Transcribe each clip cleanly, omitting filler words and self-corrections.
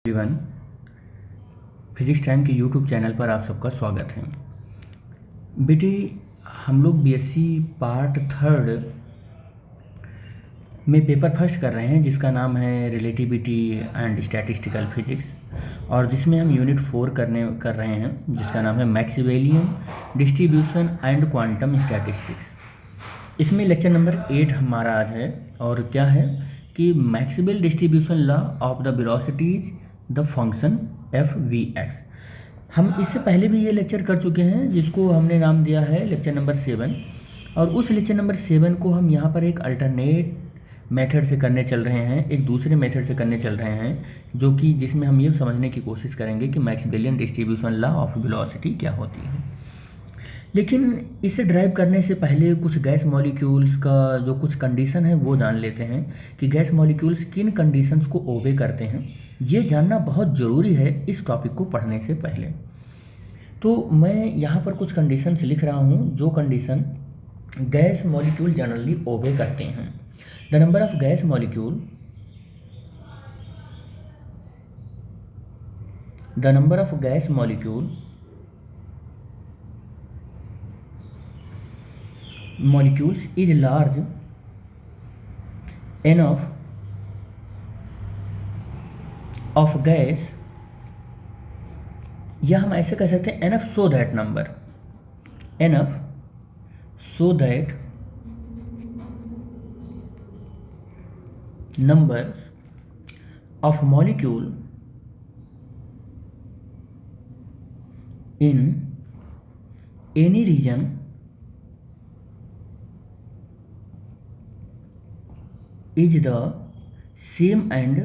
Everyone, physics time के YouTube channel पर आप सबका स्वागत है। बेटे, हम लोग बीएससी पार्ट थर्ड में पेपर फर्स्ट कर रहे हैं जिसका नाम है रिलेटिविटी एंड स्टैटिस्टिकल फिजिक्स, और जिसमें हम यूनिट 4 कर रहे हैं जिसका नाम है Maxwellian distribution and quantum statistics. इसमें लेक्चर नंबर 8 हमारा आज है, और क्या है कि Maxwell distribution law of the velocities the function f we x. हम इससे पहले भी ये लेक्चर कर चुके हैं जिसको हमने नाम दिया है लेक्चर नंबर 7, और उस लेक्चर नंबर 7 को हम यहाँ पर एक अल्टरनेट मेथड से करने चल रहे हैं, एक दूसरे मेथड से करने चल रहे हैं, जो कि जिसमें हम ये समझने की कोशिश करेंगे कि मैक्सवेलियन डिस्ट्रीब्यूशन लॉ ऑफ वेलोसिटी क्या होती है। लेकिन इसे ड्राइव करने से पहले कुछ गैस मॉलिक्यूल्स का जो कुछ कंडीशन है वो जान लेते हैं कि गैस मॉलिक्यूल्स किन कंडीशंस को ओबे करते हैं। ये जानना बहुत ज़रूरी है इस टॉपिक को पढ़ने से पहले। तो मैं यहाँ पर कुछ कंडीशंस लिख रहा हूँ जो कंडीशन गैस मॉलिक्यूल जनरली ओबे करते हैं। The number of gas molecule molecules is large enough of gas, या हम ऐसे कह सकते हैं enough so that number of molecule in any region is the same and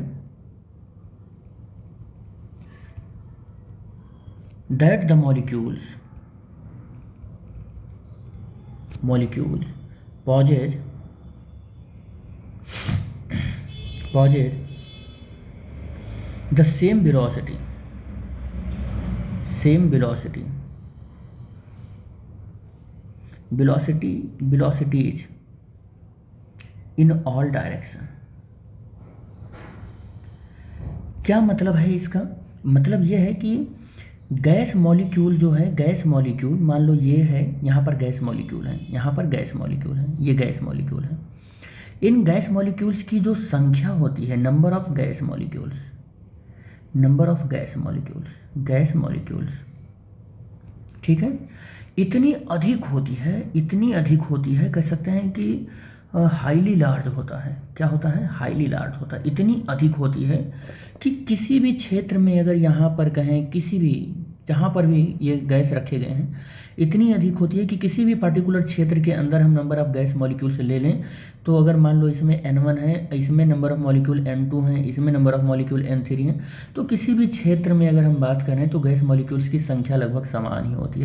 that the molecules possess the same velocity velocities in all direction. क्या मतलब है इसका? मतलब ये है कि गैस मॉलिक्यूल जो है, गैस मॉलिक्यूल मान लो ये है, यहाँ पर गैस मॉलिक्यूल है, यहाँ पर गैस मॉलिक्यूल है, ये गैस मॉलिक्यूल है। इन गैस मॉलिक्यूल्स की जो संख्या होती है, नंबर ऑफ गैस मॉलिक्यूल्स, ठीक है, इतनी अधिक होती है, कह सकते हैं कि हाईली लार्ज होता है। क्या होता है? हाईली लार्ज होता है। इतनी अधिक होती है कि किसी भी क्षेत्र में, अगर यहाँ पर कहें किसी भी, जहाँ पर भी ये गैस रखे गए हैं, इतनी अधिक होती है कि किसी भी पर्टिकुलर क्षेत्र के अंदर हम नंबर ऑफ गैस मॉलिक्यूल से ले लें, तो अगर मान लो इसमें N1 है, इसमें नंबर ऑफ मॉलिक्यूल N2 हैं, इसमें नंबर ऑफ मॉलिक्यूल N3 हैं, तो किसी भी क्षेत्र में अगर हम बात करें तो गैस मॉलिक्यूल्स की संख्या लगभग समान ही होती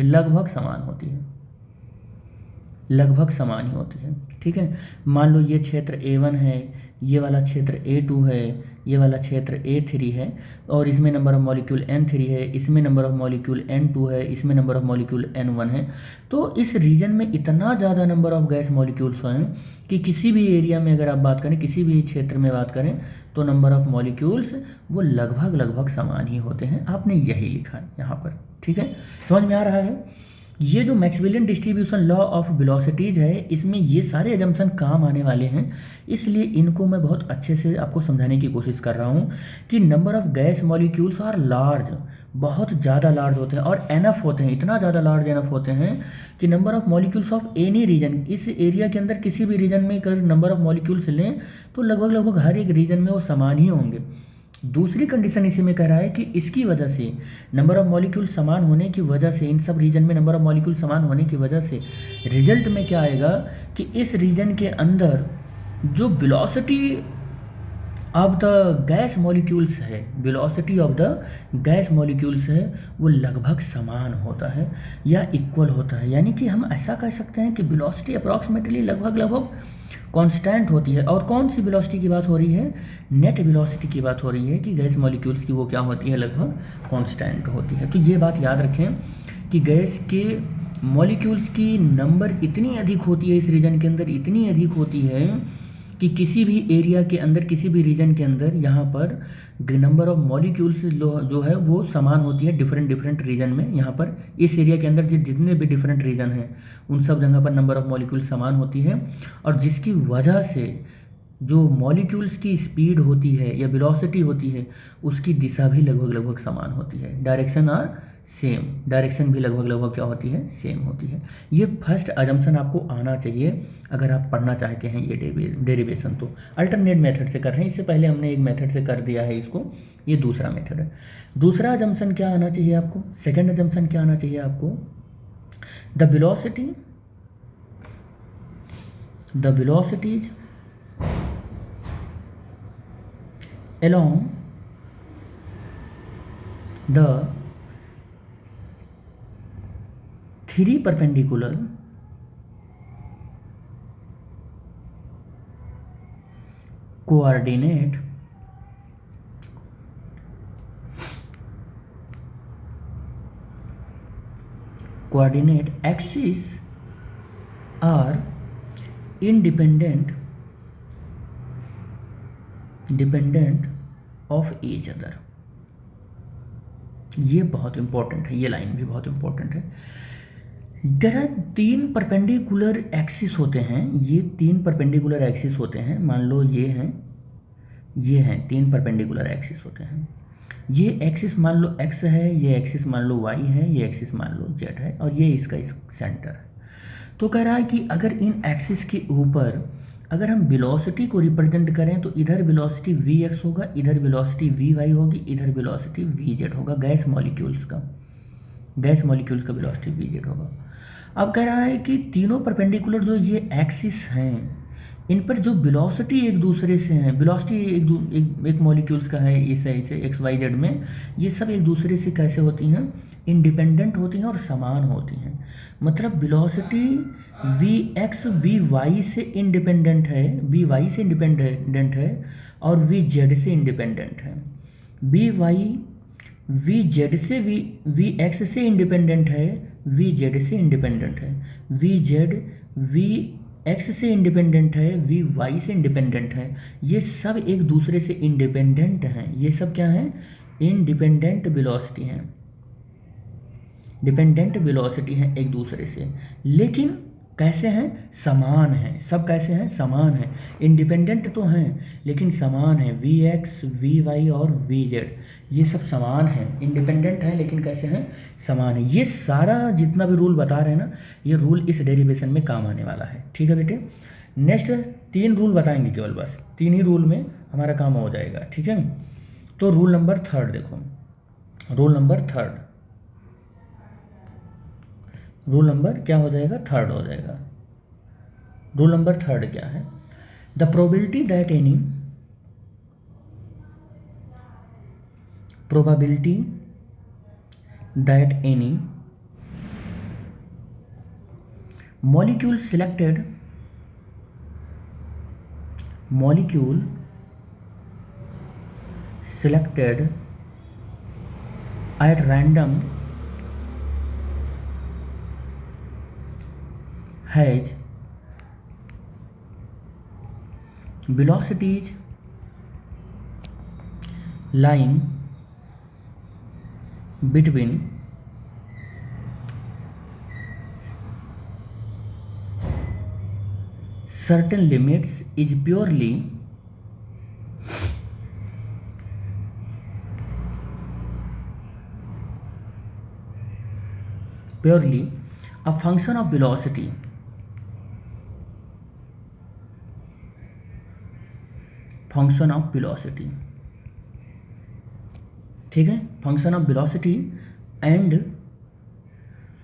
है, ठीक है। मान लो ये क्षेत्र A1 है, ये वाला क्षेत्र A2 है, ये वाला क्षेत्र A3 है, और इसमें नंबर ऑफ मॉलिक्यूल N3 है, इसमें नंबर ऑफ मॉलिक्यूल N2 है, इसमें नंबर ऑफ मॉलिक्यूल N1 है। तो इस रीजन में इतना ज़्यादा नंबर ऑफ गैस मॉलिक्यूल्स हैं कि किसी भी एरिया में अगर आप बात करें, किसी भी क्षेत्र में बात करें, तो नंबर ऑफ मॉलिक्यूल्स वो लगभग समान ही होते हैं। आपने यही लिखा है यहाँ पर, ठीक है। समझ में आ रहा है? ये जो मैक्सवेलियन डिस्ट्रीब्यूशन लॉ ऑफ वेलोसिटीज़ है, इसमें ये सारे एजम्पशन काम आने वाले हैं, इसलिए इनको मैं बहुत अच्छे से आपको समझाने की कोशिश कर रहा हूँ कि number of gas molecules are large, बहुत ज़्यादा लार्ज होते हैं और एनफ होते हैं, इतना ज़्यादा लार्ज एनफ होते हैं कि number of molecules of any region, इस एरिया के अंदर किसी भी रीजन में अगर नंबर ऑफ मॉलिक्यूल्स लें तो लगभग हर एक रीजन में वो समान ही होंगे। दूसरी कंडीशन इसी में कह रहा है कि इसकी वजह से, नंबर ऑफ मॉलिक्यूल समान होने की वजह से, इन सब रीजन में नंबर ऑफ मॉलिक्यूल समान होने की वजह से रिजल्ट में क्या आएगा कि इस रीजन के अंदर जो velocity of the gas molecules है, वो लगभग समान होता है या इक्वल होता है। यानी कि हम ऐसा कह सकते हैं कि वेलोसिटी अप्रॉक्सीमेटली लगभग कांस्टेंट होती है। और कौन सी वेलोसिटी की बात हो रही है? नेट वेलोसिटी की बात हो रही है कि गैस मॉलिक्यूल्स की वो क्या होती है, लगभग कांस्टेंट होती है। तो ये बात याद रखें कि गैस के मॉलिक्यूल्स की नंबर इतनी अधिक होती है, इस रीजन के अंदर इतनी अधिक होती है कि किसी भी एरिया के अंदर, किसी भी रीजन के अंदर यहाँ पर नंबर ऑफ मॉलिक्यूल्स जो है वो समान होती है डिफरेंट डिफरेंट रीजन में। यहाँ पर इस एरिया के अंदर जितने भी डिफरेंट रीजन हैं उन सब जगह पर नंबर ऑफ मॉलिक्यूल समान होती है, और जिसकी वजह से जो मॉलिक्यूल्स की स्पीड होती है या वेलोसिटी होती है उसकी दिशा भी लगभग लगभग समान होती है। डायरेक्शन आर सेम, डायरेक्शन भी लगभग लगभग क्या होती है, सेम होती है। ये फर्स्ट अजम्पशन आपको आना चाहिए अगर आप पढ़ना चाहते हैं ये डेरिवेशन। तो अल्टरनेट मेथड से कर रहे हैं, इससे पहले हमने एक मेथड से कर दिया है इसको, ये दूसरा मेथड है। दूसरा अजम्पशन क्या आना चाहिए आपको, सेकेंड अजम्पशन क्या आना चाहिए आपको, the velocities along the three perpendicular coordinate axes are independent of each other. ये बहुत इंपॉर्टेंट है, ये लाइन भी बहुत इंपॉर्टेंट है। जरा तीन परपेंडिकुलर एक्सिस होते हैं, ये तीन परपेंडिकुलर एक्सिस होते हैं, मान लो ये हैं तीन परपेंडिकुलर एक्सिस होते हैं। ये एक्सिस मान लो x है, ये एक्सिस मान लो y है, ये एक्सिस मान लो z है, और ये इसका सेंटर है। तो कह रहा है कि अगर इन एक्सिस के ऊपर अगर हम वेलोसिटी को रिप्रेजेंट करें तो इधर वेलोसिटी vx होगा, इधर वेलोसिटी vy होगी, इधर वेलोसिटी vz होगा। गैस मॉलिक्यूल्स का वेलोसिटी vz होगा। अब कह रहा है कि तीनों परपेंडिकुलर जो ये एक्सिस हैं इन पर जो वेलोसिटी एक दूसरे से हैं, वेलोसिटी एक मॉलिक्यूल्स का है इसे एक्स वाई जेड में, ये सब एक दूसरे से कैसे होती हैं, इंडिपेंडेंट होती हैं और समान होती हैं। मतलब velocity v x we Y से इंडिपेंडेंट है और वी जेड से इंडिपेंडेंट है। वी वाई वी जेड से वी एक्स से इंडिपेंडेंट है, वी जेड से इंडिपेंडेंट है। वी जेड वी एक्स से इंडिपेंडेंट है, वी वाई से इंडिपेंडेंट है। ये सब एक दूसरे से इंडिपेंडेंट हैं। ये सब क्या हैं, इंडिपेंडेंट वेलोसिटी हैं, डिपेंडेंट वेलोसिटी हैं एक दूसरे से, लेकिन कैसे हैं, समान हैं। सब कैसे हैं, समान हैं। इंडिपेंडेंट तो हैं लेकिन समान हैं। वी एक्स वी वाई और वी जेड ये सब समान हैं, इंडिपेंडेंट हैं लेकिन कैसे हैं, समान हैं। ये सारा जितना भी रूल बता रहे हैं ना, ये रूल इस डेरिवेशन में काम आने वाला है। ठीक है बेटे, नेक्स्ट 3 रूल बताएंगे केवल, बस 3 ही रूल में हमारा काम हो जाएगा। ठीक है, तो रूल नंबर 3 देखो, रूल नंबर क्या हो जाएगा, 3 हो जाएगा। रूल नंबर 3 क्या है, the probability that any molecule selected at random has velocities lying between certain limits is purely a function of velocity ठीक है, function of velocity end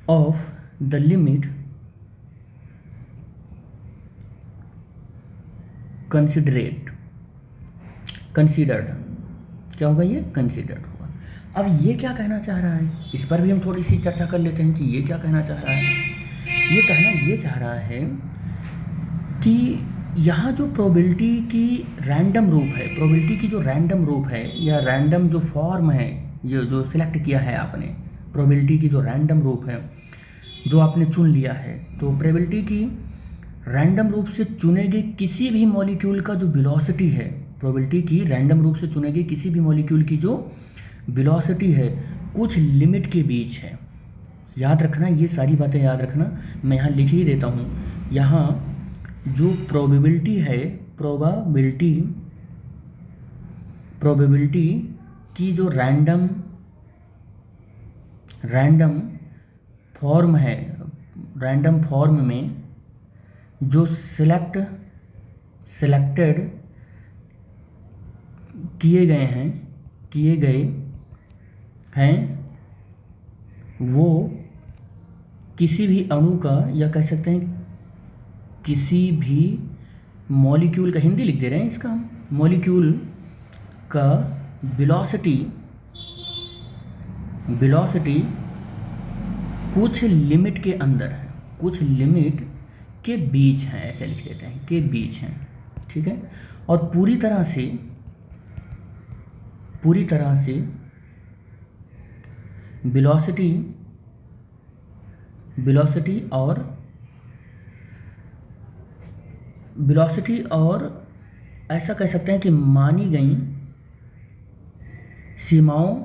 of the limit considered क्या होगा, ये कंसिडर्ड होगा। अब ये क्या कहना चाह रहा है, इस पर भी हम थोड़ी सी चर्चा कर लेते हैं कि ये क्या कहना चाह रहा है। ये कहना ये चाह रहा है कि यहाँ जो प्रोबेबिलिटी की रैंडम रूप है, प्रोबेबिलिटी की जो रैंडम रूप है या रैंडम जो फॉर्म है, ये जो सिलेक्ट किया है आपने, प्रोबेबिलिटी की जो रैंडम रूप है जो आपने चुन लिया है, तो प्रोबेबिलिटी की रैंडम रूप से चुने गए किसी भी मॉलिक्यूल का जो वेलोसिटी है, प्रोबेबिलिटी की रैंडम रूप से चुने गए किसी भी मॉलिक्यूल की जो वेलोसिटी है कुछ लिमिट के बीच है। याद रखना, ये सारी बातें याद रखना, मैं यहाँ लिख ही देता हूँ। यहाँ जो प्रोबेबिलिटी है, प्रोबेबिलिटी की जो रैंडम फॉर्म है, रैंडम फॉर्म में जो सिलेक्टेड किए गए हैं वो किसी भी अणु का, या कह सकते हैं किसी भी मॉलिक्यूल का, हिंदी लिख दे रहे हैं इसका हम, मॉलिक्यूल का वेलोसिटी कुछ लिमिट के अंदर है, कुछ लिमिट के बीच हैं, ऐसे लिख देते हैं, के बीच हैं, ठीक है। और पूरी तरह से वेलोसिटी और ऐसा कह सकते हैं कि मानी गई सीमाओं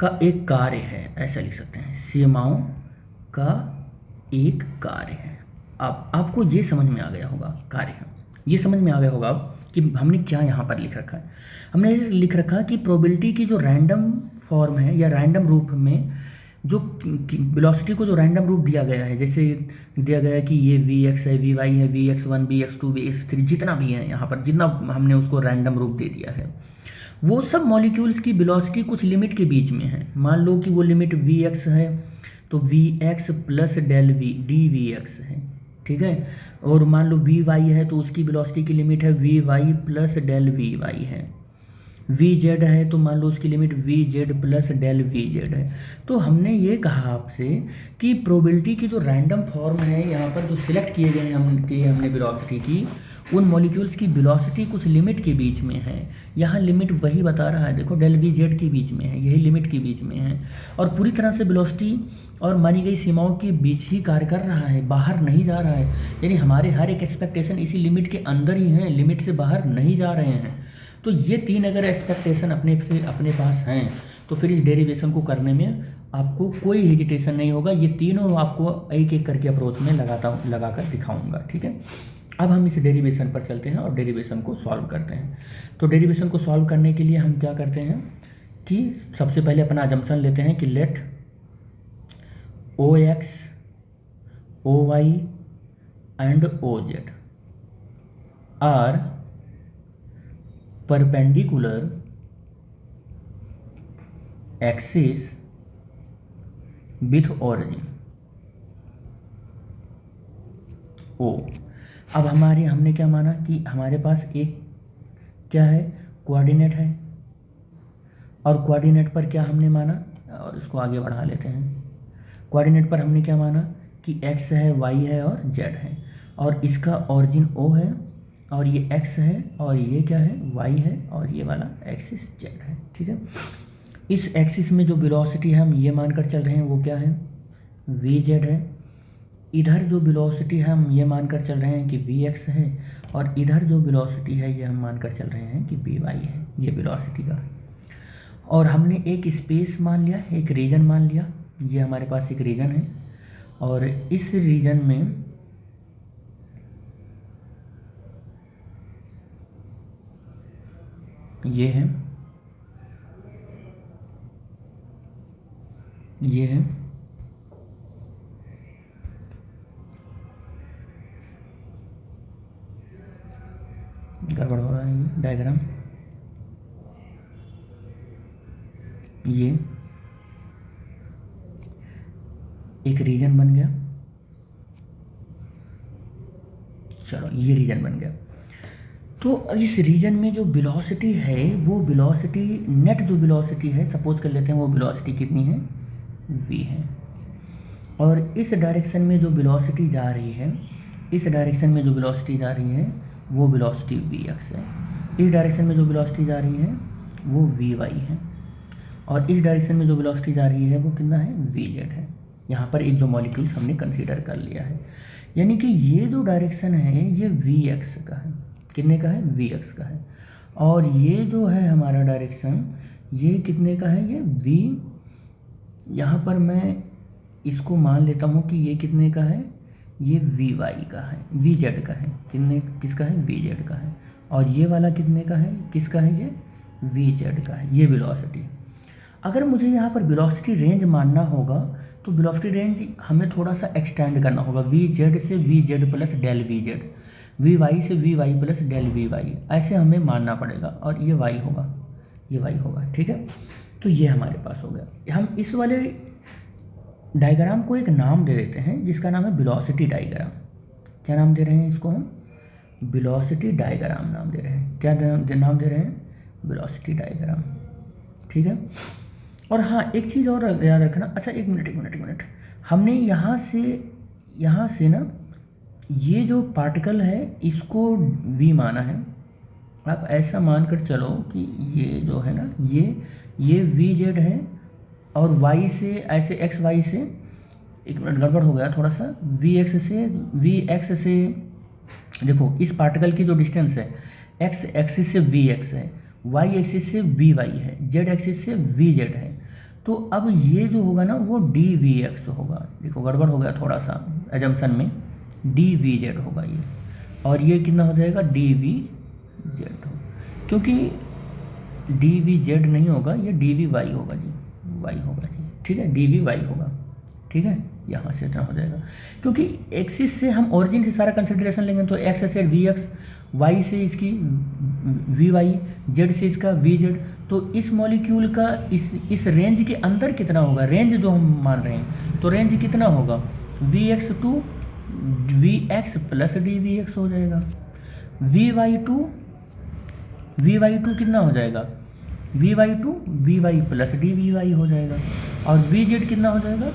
का एक कार्य है, ऐसा लिख सकते हैं, सीमाओं का एक कार्य है। अब आपको ये समझ में आ गया होगा, कार्य है, ये समझ में आ गया होगा कि हमने क्या यहाँ पर लिख रखा है। हमने लिख रखा कि प्रोबेबिलिटी की जो रैंडम फॉर्म है या रैंडम रूप में जो वेलोसिटी को जो रैंडम रूप दिया गया है, जैसे दिया गया है कि ये Vx है, Vy है, Vx1, Vx2, Vx3, जितना भी है यहाँ पर, जितना हमने उसको रैंडम रूप दे दिया है, वो सब मॉलिक्यूल्स की वेलोसिटी कुछ लिमिट के बीच में है। मान लो कि वो लिमिट Vx है तो Vx plus del v dVx है, ठीक है। और मान लो Vy है तो उसकी वेलोसिटी की लिमिट है Vy प्लस डेल Vy है। Vz है तो मान लो उसकी limit Vz plus del Vz है। तो हमने ये कहा आपसे कि प्रोबेबिलिटी की जो रैंडम फॉर्म है यहाँ पर जो सिलेक्ट किए गए हैं हमने वेलोसिटी की, उन मॉलिक्यूल्स की वेलोसिटी कुछ लिमिट के बीच में है। यहाँ लिमिट वही बता रहा है, देखो डेल Vz के बीच में है, यही लिमिट के बीच में है, और पूरी तरह से वेलोसिटी और मानी गई सीमाओं के बीच ही कार्य कर रहा है, बाहर नहीं जा रहा है। यानी हमारे हर एक एक्सपेक्टेशन इसी लिमिट के अंदर ही हैं, लिमिट से बाहर नहीं जा रहे हैं। तो ये तीन अगर एक्सपेक्टेशन अपने पास हैं तो फिर इस डेरिवेशन को करने में आपको कोई हेजिटेशन नहीं होगा। ये तीनों आपको एक एक करके अप्रोच में लगा कर दिखाऊंगा, ठीक है। अब हम इस डेरिवेशन पर चलते हैं और डेरिवेशन को सॉल्व करते हैं। तो डेरिवेशन को सॉल्व करने के लिए हम क्या करते हैं कि सबसे पहले अपना अजम्पशन लेते हैं कि let OX, OY and OZ are perpendicular axis with origin O। अब हमने क्या माना कि हमारे पास एक क्या है, कोऑर्डिनेट है, और कोऑर्डिनेट पर क्या हमने माना, और इसको आगे बढ़ा लेते हैं। कोऑर्डिनेट पर हमने क्या माना कि x है, y है और z है, और इसका ऑरिजिन O है, और ये x है, और ये क्या है, y है, और ये वाला एक्सिस z है, ठीक है। इस एक्सिस में जो वेलोसिटी है हम ये मानकर चल रहे हैं वो क्या है, Vz है। इधर जो वेलोसिटी है हम ये मानकर चल रहे हैं कि Vx है, और इधर जो वेलोसिटी है ये हम मानकर चल रहे हैं कि Vy है, ये वेलोसिटी का। और हमने एक स्पेस मान लिया, एक रीजन मान लिया, ये हमारे पास एक रीजन है, और इस रीजन में ये है, ये है, गड़बड़ हो रहा है ये डायग्राम, ये एक रीजन बन गया, चलो ये रीजन बन गया। तो इस रीजन में जो वेलोसिटी है वो वेलोसिटी, नेट जो वेलोसिटी है, सपोज कर लेते हैं वो वेलोसिटी कितनी है, v है, और इस डायरेक्शन में जो वेलोसिटी जा रही है, इस डायरेक्शन में जो वेलोसिटी जा रही है वो वेलोसिटी vx है, इस डायरेक्शन में जो वेलोसिटी जा रही है वो vy है, और इस डायरेक्शन में जो वेलोसिटी जा रही है वो कितना है, vz है। यहाँ पर एक जो मॉलिक्यूल हमने कंसीडर कर लिया है। यानी कि ये जो डायरेक्शन है ये वी एक्स का है, कितने का है, वी एक्स का है। और ये जो है हमारा डायरेक्शन ये कितने का है, ये वी, यहाँ पर मैं इसको मान लेता हूँ कि ये कितने का है, ये वी वाई का है, वी जेड का है, कितने किसका है, वी जेड का है। और ये वाला कितने का है, किसका है, ये वी जेड का है, ये वेलोसिटी। अगर मुझे यहाँ पर वेलोसिटी रेंज मानना होगा तो वेलोसिटी रेंज हमें थोड़ा सा एक्सटेंड करना होगा, वी जेड से V Z plus del V Z, V Y से V Y plus del we Y, ऐसे हमें मानना पड़ेगा। और ये वाई होगा, ये वाई होगा, ठीक है। तो ये हमारे पास हो गया। हम इस वाले डायग्राम को एक नाम दे देते हैं जिसका नाम है वेलोसिटी डायग्राम। क्या नाम दे रहे हैं इसको हम, वेलोसिटी डायग्राम नाम दे रहे हैं। क्या नाम दे रहे हैं, वेलोसिटी डायग्राम, ठीक है। और हाँ एक चीज़ और याद रखना, अच्छा एक मिनट, हमने यहाँ से ना ये जो पार्टिकल है इसको v माना है। आप ऐसा मानकर चलो कि ये जो है ना ये वी जेड है और y से ऐसे एक्स वाई से, एक मिनट गड़बड़ हो गया थोड़ा सा, वी एक्स से देखो इस पार्टिकल की जो डिस्टेंस है x एक्सिस से वी एक्स है, y एक्सिस से वी वाई है, z एक्सिस से वी जेड है। तो अब ये जो होगा ना वो डी वी एक्स होगा, देखो गड़बड़ हो गया थोड़ा सा एजम्पशन में, डी वी जेड होगा ये। और ये कितना हो जाएगा, डी वी जेड हो, क्योंकि डी वी जेड नहीं होगा, ये डी वी वाई होगा जी, वाई होगा जी, ठीक है, डी वी वाई होगा, ठीक है। यहाँ से इतना हो जाएगा, क्योंकि एक्सिस से हम ओरिजिन से सारा कंसिडरेशन लेंगे तो एक्स से वी एक्स, वाई से इसकी वी वाई, जेड से इसका वी जेड। तो इस मॉलिक्यूल का इस रेंज के अंदर कितना होगा, रेंज जो हम मान रहे हैं तो रेंज कितना होगा, v x to v x plus d we x हो जाएगा, वी वाई टू कितना हो जाएगा, v y to v Y plus d we y हो जाएगा। और वी जेड कितना हो जाएगा,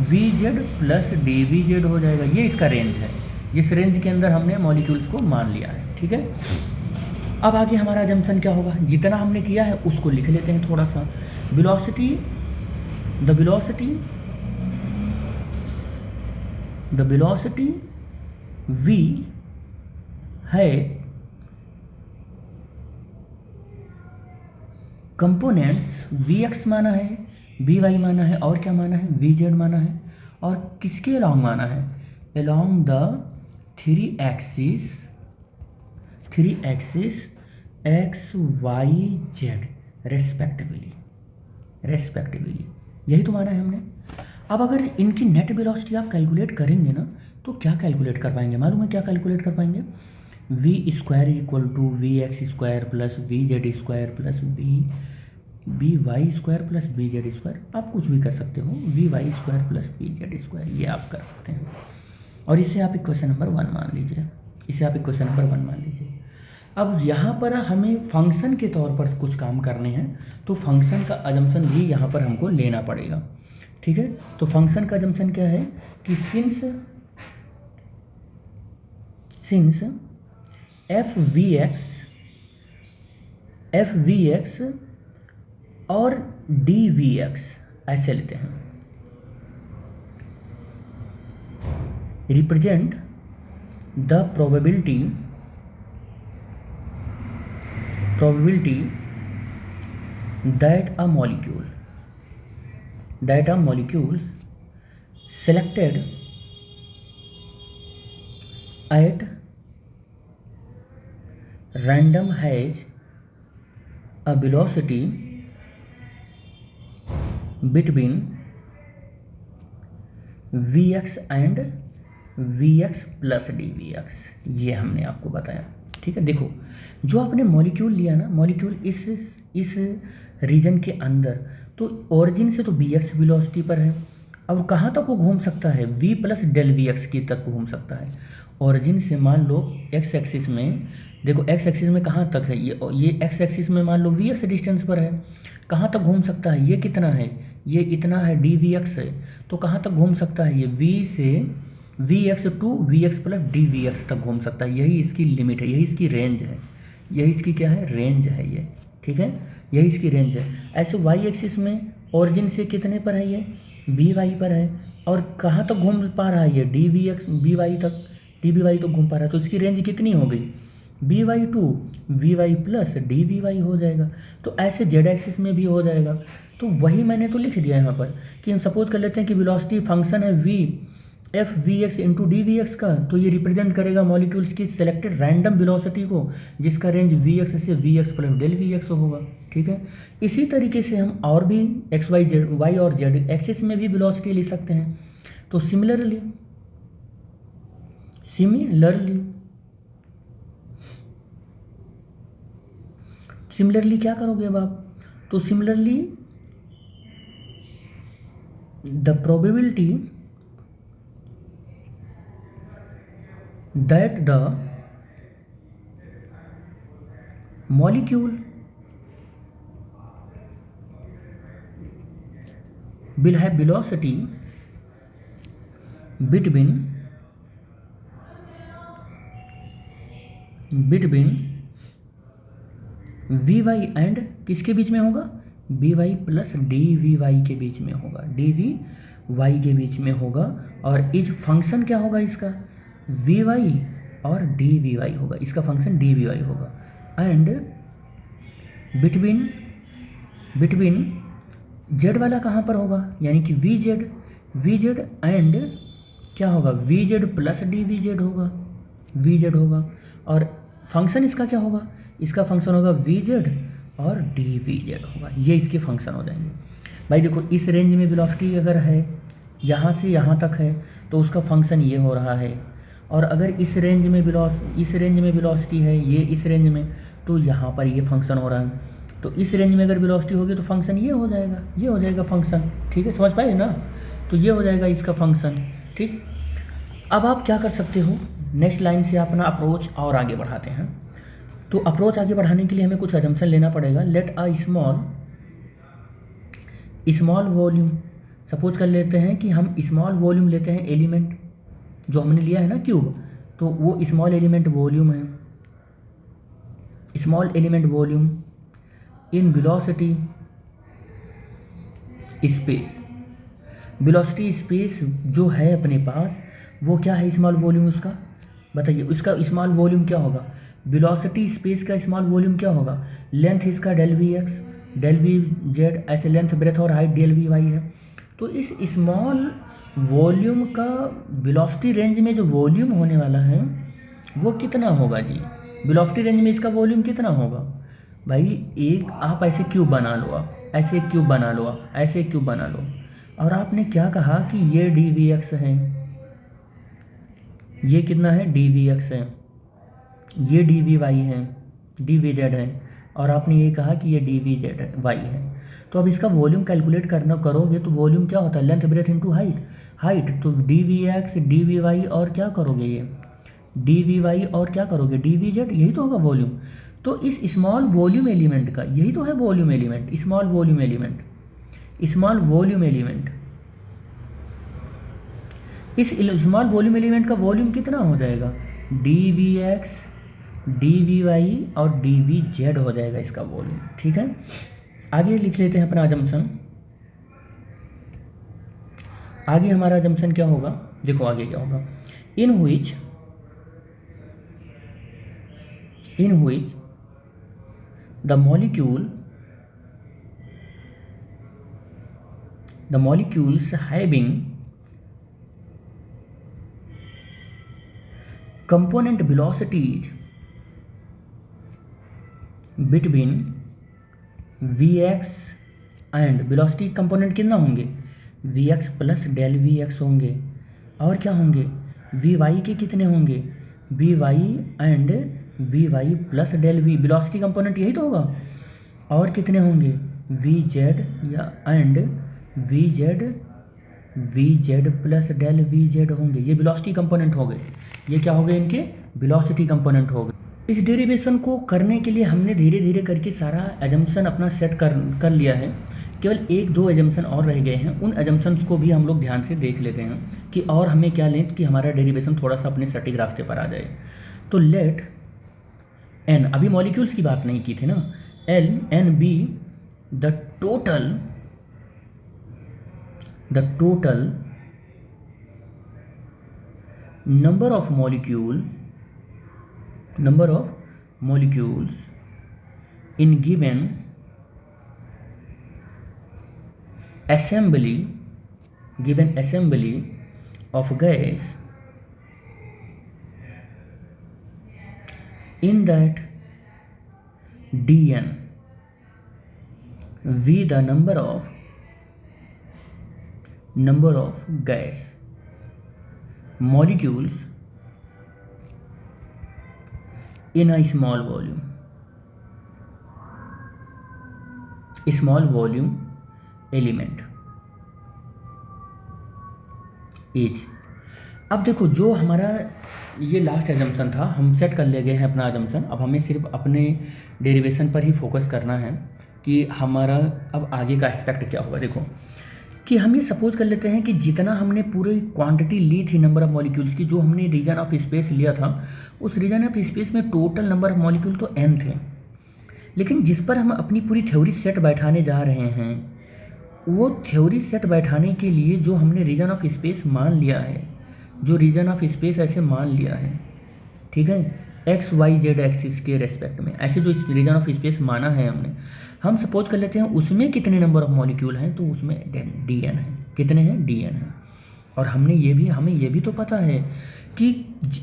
v Z plus d V Z हो जाएगा। ये इसका रेंज है, जिस रेंज के अंदर हमने मॉलिक्यूल्स को मान लिया है, ठीक है। अब आगे हमारा जंक्शन क्या होगा, जितना हमने किया है उसको लिख लेते हैं थोड़ा सा। वेलोसिटी द वेलोसिटी v है कंपोनेंट्स vx माना है, vy माना है, और क्या माना है, vz माना है। और किसके अलॉन्ग माना है, along the three axis x y z respectively, यही तो माना है हमने। अब अगर इनकी नेट वेलोसिटी आप कैलकुलेट करेंगे ना तो क्या कैलकुलेट कर पाएंगे, मालूम है क्या कैलकुलेट कर पाएंगे, v square equal to v x square plus V Z square plus we Y square plus V Z square. आप कुछ भी कर सकते हो, v Y square plus V Z square, ये आप कर सकते हैं। और इसे आप इक्वेशन नंबर 1 मान लीजिए, अब यहाँ पर हमें फंक्शन के तौर पर कुछ काम करने हैं तो फंक्शन का अजम्पशन भी यहाँ पर हमको लेना पड़ेगा, ठीक है। तो फंक्शन का अजम्पशन क्या है कि सिंस एफ वी एक्स और डी वी एक्स ऐसे लेते हैं, represent the probability that a molecule selected at random has a velocity between vx and vx plus dvx, ये हमने आपको बताया, ठीक है। देखो जो आपने मॉलिक्यूल लिया ना, मॉलिक्यूल इस रीजन के अंदर, तो ओरिजिन से तो बी एक्स वेलोसिटी पर है, अब कहाँ तक वो घूम सकता है, v plus del v x की तक घूम सकता है। ओरिजिन से मान लो एक्स एक्सिस में, देखो एक्स एक्सिस में कहाँ तक है, ये एक्स एक्सिस में मान लो वी एक्स डिस्टेंस पर है, कहाँ तक घूम सकता है, ये कितना है, ये इतना है, डी वी एक्स है, तो कहाँ तक घूम सकता है, ये v से v x to v x plus d we x तक घूम सकता है। यही इसकी लिमिट है, यही इसकी रेंज है, यही इसकी क्या है, रेंज है ये, ठीक है, यही इसकी रेंज है। ऐसे वाई एक्सिस में ओरिजिन से कितने पर है, ये वी वाई पर है, और कहाँ तक घूम पा रहा है ये, d we x b y तक, डी बी वाई तक घूम पा रहा है, तो इसकी रेंज कितनी हो गई, b y to v Y plus d we y हो जाएगा। तो ऐसे जेड एक्सिस में भी हो जाएगा। तो वही मैंने तो लिख दिया यहाँ पर कि हम सपोज कर लेते हैं कि वेलोसिटी फंक्शन है v f we x into d we x का, तो ये रिप्रेजेंट करेगा मॉलिक्यूल्स की सेलेक्टेड रैंडम वेलोसिटी को, जिसका रेंज वी एक्स से v x plus del v x होगा। ठीक है, इसी तरीके से हम और भी एक्स वाई जेड वाई और जेड एक्सिस में भी वेलोसिटी ले सकते हैं। तो सिमिलरली सिमिलरली क्या करोगे अब आप, तो similarly the probability that the molecule will have velocity between v y and किसके बीच में होगा, b y plus d we y के बीच में होगा, डी वी वाई के बीच में होगा। और इस फंक्शन क्या होगा इसका, वी वाई और डी वी वाई होगा, इसका फंक्शन डी वी वाई होगा। एंड बिटवीन जेड वाला कहाँ पर होगा, यानी कि वी जेड एंड क्या होगा, V Z plus d V Z होगा। और फंक्शन इसका क्या होगा, इसका फंक्शन होगा वी जेड और डी वी जेड होगा, ये इसके फंक्शन हो जाएंगे। भाई देखो, इस रेंज में वेलोसिटी अगर है यहाँ से यहाँ तक है तो उसका फंक्शन ये हो रहा है, और अगर इस रेंज में वेलोसिटी है ये इस रेंज में, तो यहाँ पर ये फंक्शन हो रहा है। तो इस रेंज में अगर वेलोसिटी होगी तो फंक्शन ये हो जाएगा फंक्शन। ठीक है, समझ पाए ना, तो ये हो जाएगा इसका फंक्शन। ठीक, अब आप क्या कर सकते हो, नेक्स्ट लाइन से अपना अप्रोच और आगे बढ़ाते हैं। तो अप्रोच आगे बढ़ाने के लिए हमें कुछ अजम्पशन लेना पड़ेगा। Let a small volume, suppose कर लेते हैं कि हम स्मॉल वॉल्यूम लेते हैं एलिमेंट जो हमने लिया है ना क्यूब, तो वो स्मॉल एलिमेंट वॉल्यूम है, small element volume in velocity space जो है अपने पास वो क्या है, स्मॉल वॉल्यूम उसका, बताइए उसका स्मॉल वॉल्यूम क्या होगा, वेलोसिटी स्पेस का स्मॉल वॉल्यूम क्या होगा, लेंथ इसका del v x del we z, ऐसे लेंथ ब्रेथ और हाइट डेल वी वाई है। तो इस स्मॉल वॉल्यूम का वेलोसिटी रेंज में जो वॉल्यूम होने वाला है वो कितना होगा जी, वेलोसिटी रेंज में इसका वॉल्यूम कितना होगा भाई, एक आप ऐसे क्यूब बना लो, आप ऐसे क्यूब बना लो, आप ऐसे क्यूब बना लो, और आपने क्या कहा कि ये डी वी एक्स है, ये कितना है डी वी एक्स है, ये डी वी वाई है, डी वी जेड है, और आपने ये कहा कि ये डी वी जेड वाई है। तो अब इसका वॉल्यूम कैलकुलेट करना करोगे तो वॉल्यूम क्या होता है, लेंथ ब्रेथ इनटू हाइट। तो D we x D we Y और क्या करोगे, ये डी वी वाई और क्या करोगे डी वी जेड, यही तो होगा वॉल्यूम। तो इस स्मॉल वॉल्यूम एलिमेंट का यही तो है volume element, small volume element, इस स्मॉल वॉल्यूम एलिमेंट का वॉल्यूम कितना हो जाएगा, d we x D we Y और डी वी जेड हो जाएगा इसका वॉल्यूम। ठीक है, आगे लिख लेते हैं अपना अजम्पशन। आगे हमारा अजम्पशन क्या होगा, देखो आगे क्या होगा, in which the molecules having component velocities between Vx and velocity component कितना होंगे, Vx प्लस डेल Vx होंगे, और क्या होंगे Vy के कितने होंगे, Vy and Vy plus del V, velocity component यही तो होगा, और कितने होंगे Vz या and Vz plus del Vz होंगे, ये वेलोसिटी कंपोनेंट हो गए, ये क्या हो गए इनके वेलोसिटी कंपोनेंट हो गए। इस डेरिवेशन को करने के लिए हमने धीरे धीरे करके सारा एजम्पशन अपना सेट कर लिया है, केवल एक दो एजम्पशन और रह गए हैं, उन एजम्पशंस को भी हम लोग ध्यान से देख लेते हैं कि और हमें क्या लें कि हमारा डेरिवेशन थोड़ा सा अपने सटीक रास्ते पर आ जाए। तो लेट एन, अभी मॉलिक्यूल्स की बात नहीं की थी ना, n b the total number of molecules in given assembly of gas, in that Dn V the number of gas molecules in a small volume element is. अब देखो जो हमारा ये लास्ट एजम्पशन था, हम सेट कर ले गए हैं अपना एजम्पशन। अब हमें सिर्फ अपने डेरिवेशन पर ही फोकस करना है कि हमारा अब आगे का एस्पेक्ट क्या होगा। देखो कि हम ये सपोज कर लेते हैं कि जितना हमने पूरी क्वांटिटी ली थी नंबर ऑफ मॉलिक्यूल्स की, जो हमने रीजन ऑफ स्पेस लिया था, उस रीजन ऑफ स्पेस में टोटल नंबर ऑफ मॉलिक्यूल तो n थे, लेकिन जिस पर हम अपनी पूरी थ्योरी सेट बैठाने जा रहे हैं, वो थ्योरी सेट बैठाने के लिए जो हमने रीजन ऑफ स्पेस मान लिया है, जो रीजन ऑफ स्पेस ऐसे मान लिया है, ठीक है, एक्स वाई जेड एक्सिस के रेस्पेक्ट में ऐसे जो रीजन ऑफ स्पेस माना है हमने, हम सपोज कर लेते हैं उसमें कितने नंबर ऑफ मॉलिक्यूल हैं, तो उसमें डी एन है। कितने हैं? डी एन है। और हमें ये भी तो पता है कि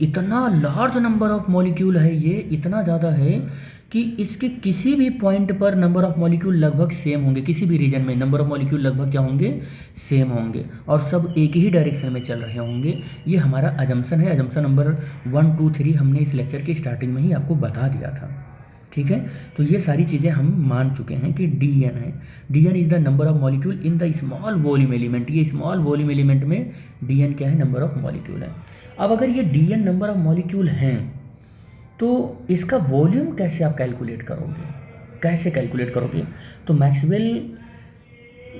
इतना लार्ज नंबर ऑफ मॉलिक्यूल है, ये इतना ज़्यादा है कि इसके किसी भी पॉइंट पर नंबर ऑफ मॉलिक्यूल लगभग सेम होंगे, किसी भी रीजन में नंबर ऑफ मॉलिक्यूल लगभग क्या होंगे? सेम होंगे, और सब एक ही डायरेक्शन में चल रहे होंगे। ये हमारा अजम्पशन है। अजम्पशन नंबर 1, 2, 3 हमने इस लेक्चर की स्टार्टिंग में ही आपको बता दिया था, ठीक है। तो ये सारी चीज़ें हम मान चुके हैं कि डी एन है। D n is the number of molecule in the small volume element. ये स्मॉल वॉल्यूम एलिमेंट में डी एन क्या है? नंबर ऑफ मॉलिक्यूल है। अब अगर ये d n number of molecule हैं, तो इसका वॉल्यूम कैसे आप कैलकुलेट करोगे? कैसे कैलकुलेट करोगे? तो मैक्सवेल,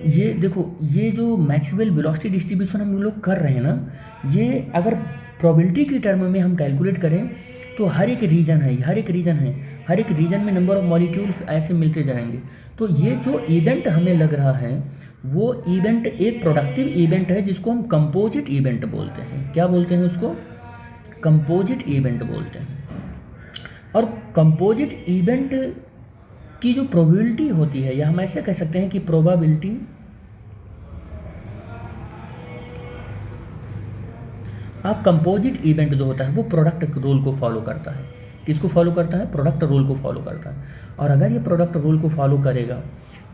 ये देखो, ये जो मैक्सवेल वेलोसिटी डिस्ट्रीब्यूशन हम लोग कर रहे हैं ना, ये अगर प्रोबेबिलिटी की टर्म में हम कैलकुलेट करें तो हर एक रीजन है, हर एक रीजन में नंबर ऑफ मॉलिक्यूल्स ऐसे मिलते जाएंगे। तो ये जो इवेंट हमें लग रहा है, वो इवेंट एक प्रोडक्टिव इवेंट है जिसको हम कंपोजिट इवेंट बोलते हैं। क्या बोलते हैं उसको? कंपोजिट इवेंट बोलते हैं। और कंपोजिट इवेंट की जो प्रोबेबिलिटी होती है, या हम ऐसे कह सकते हैं कि प्रोबेबिलिटी अब कंपोजिट इवेंट जो होता है वो प्रोडक्ट रूल को फॉलो करता है। किसको फॉलो करता है? प्रोडक्ट रूल को फॉलो करता है। और अगर ये प्रोडक्ट रूल को फॉलो करेगा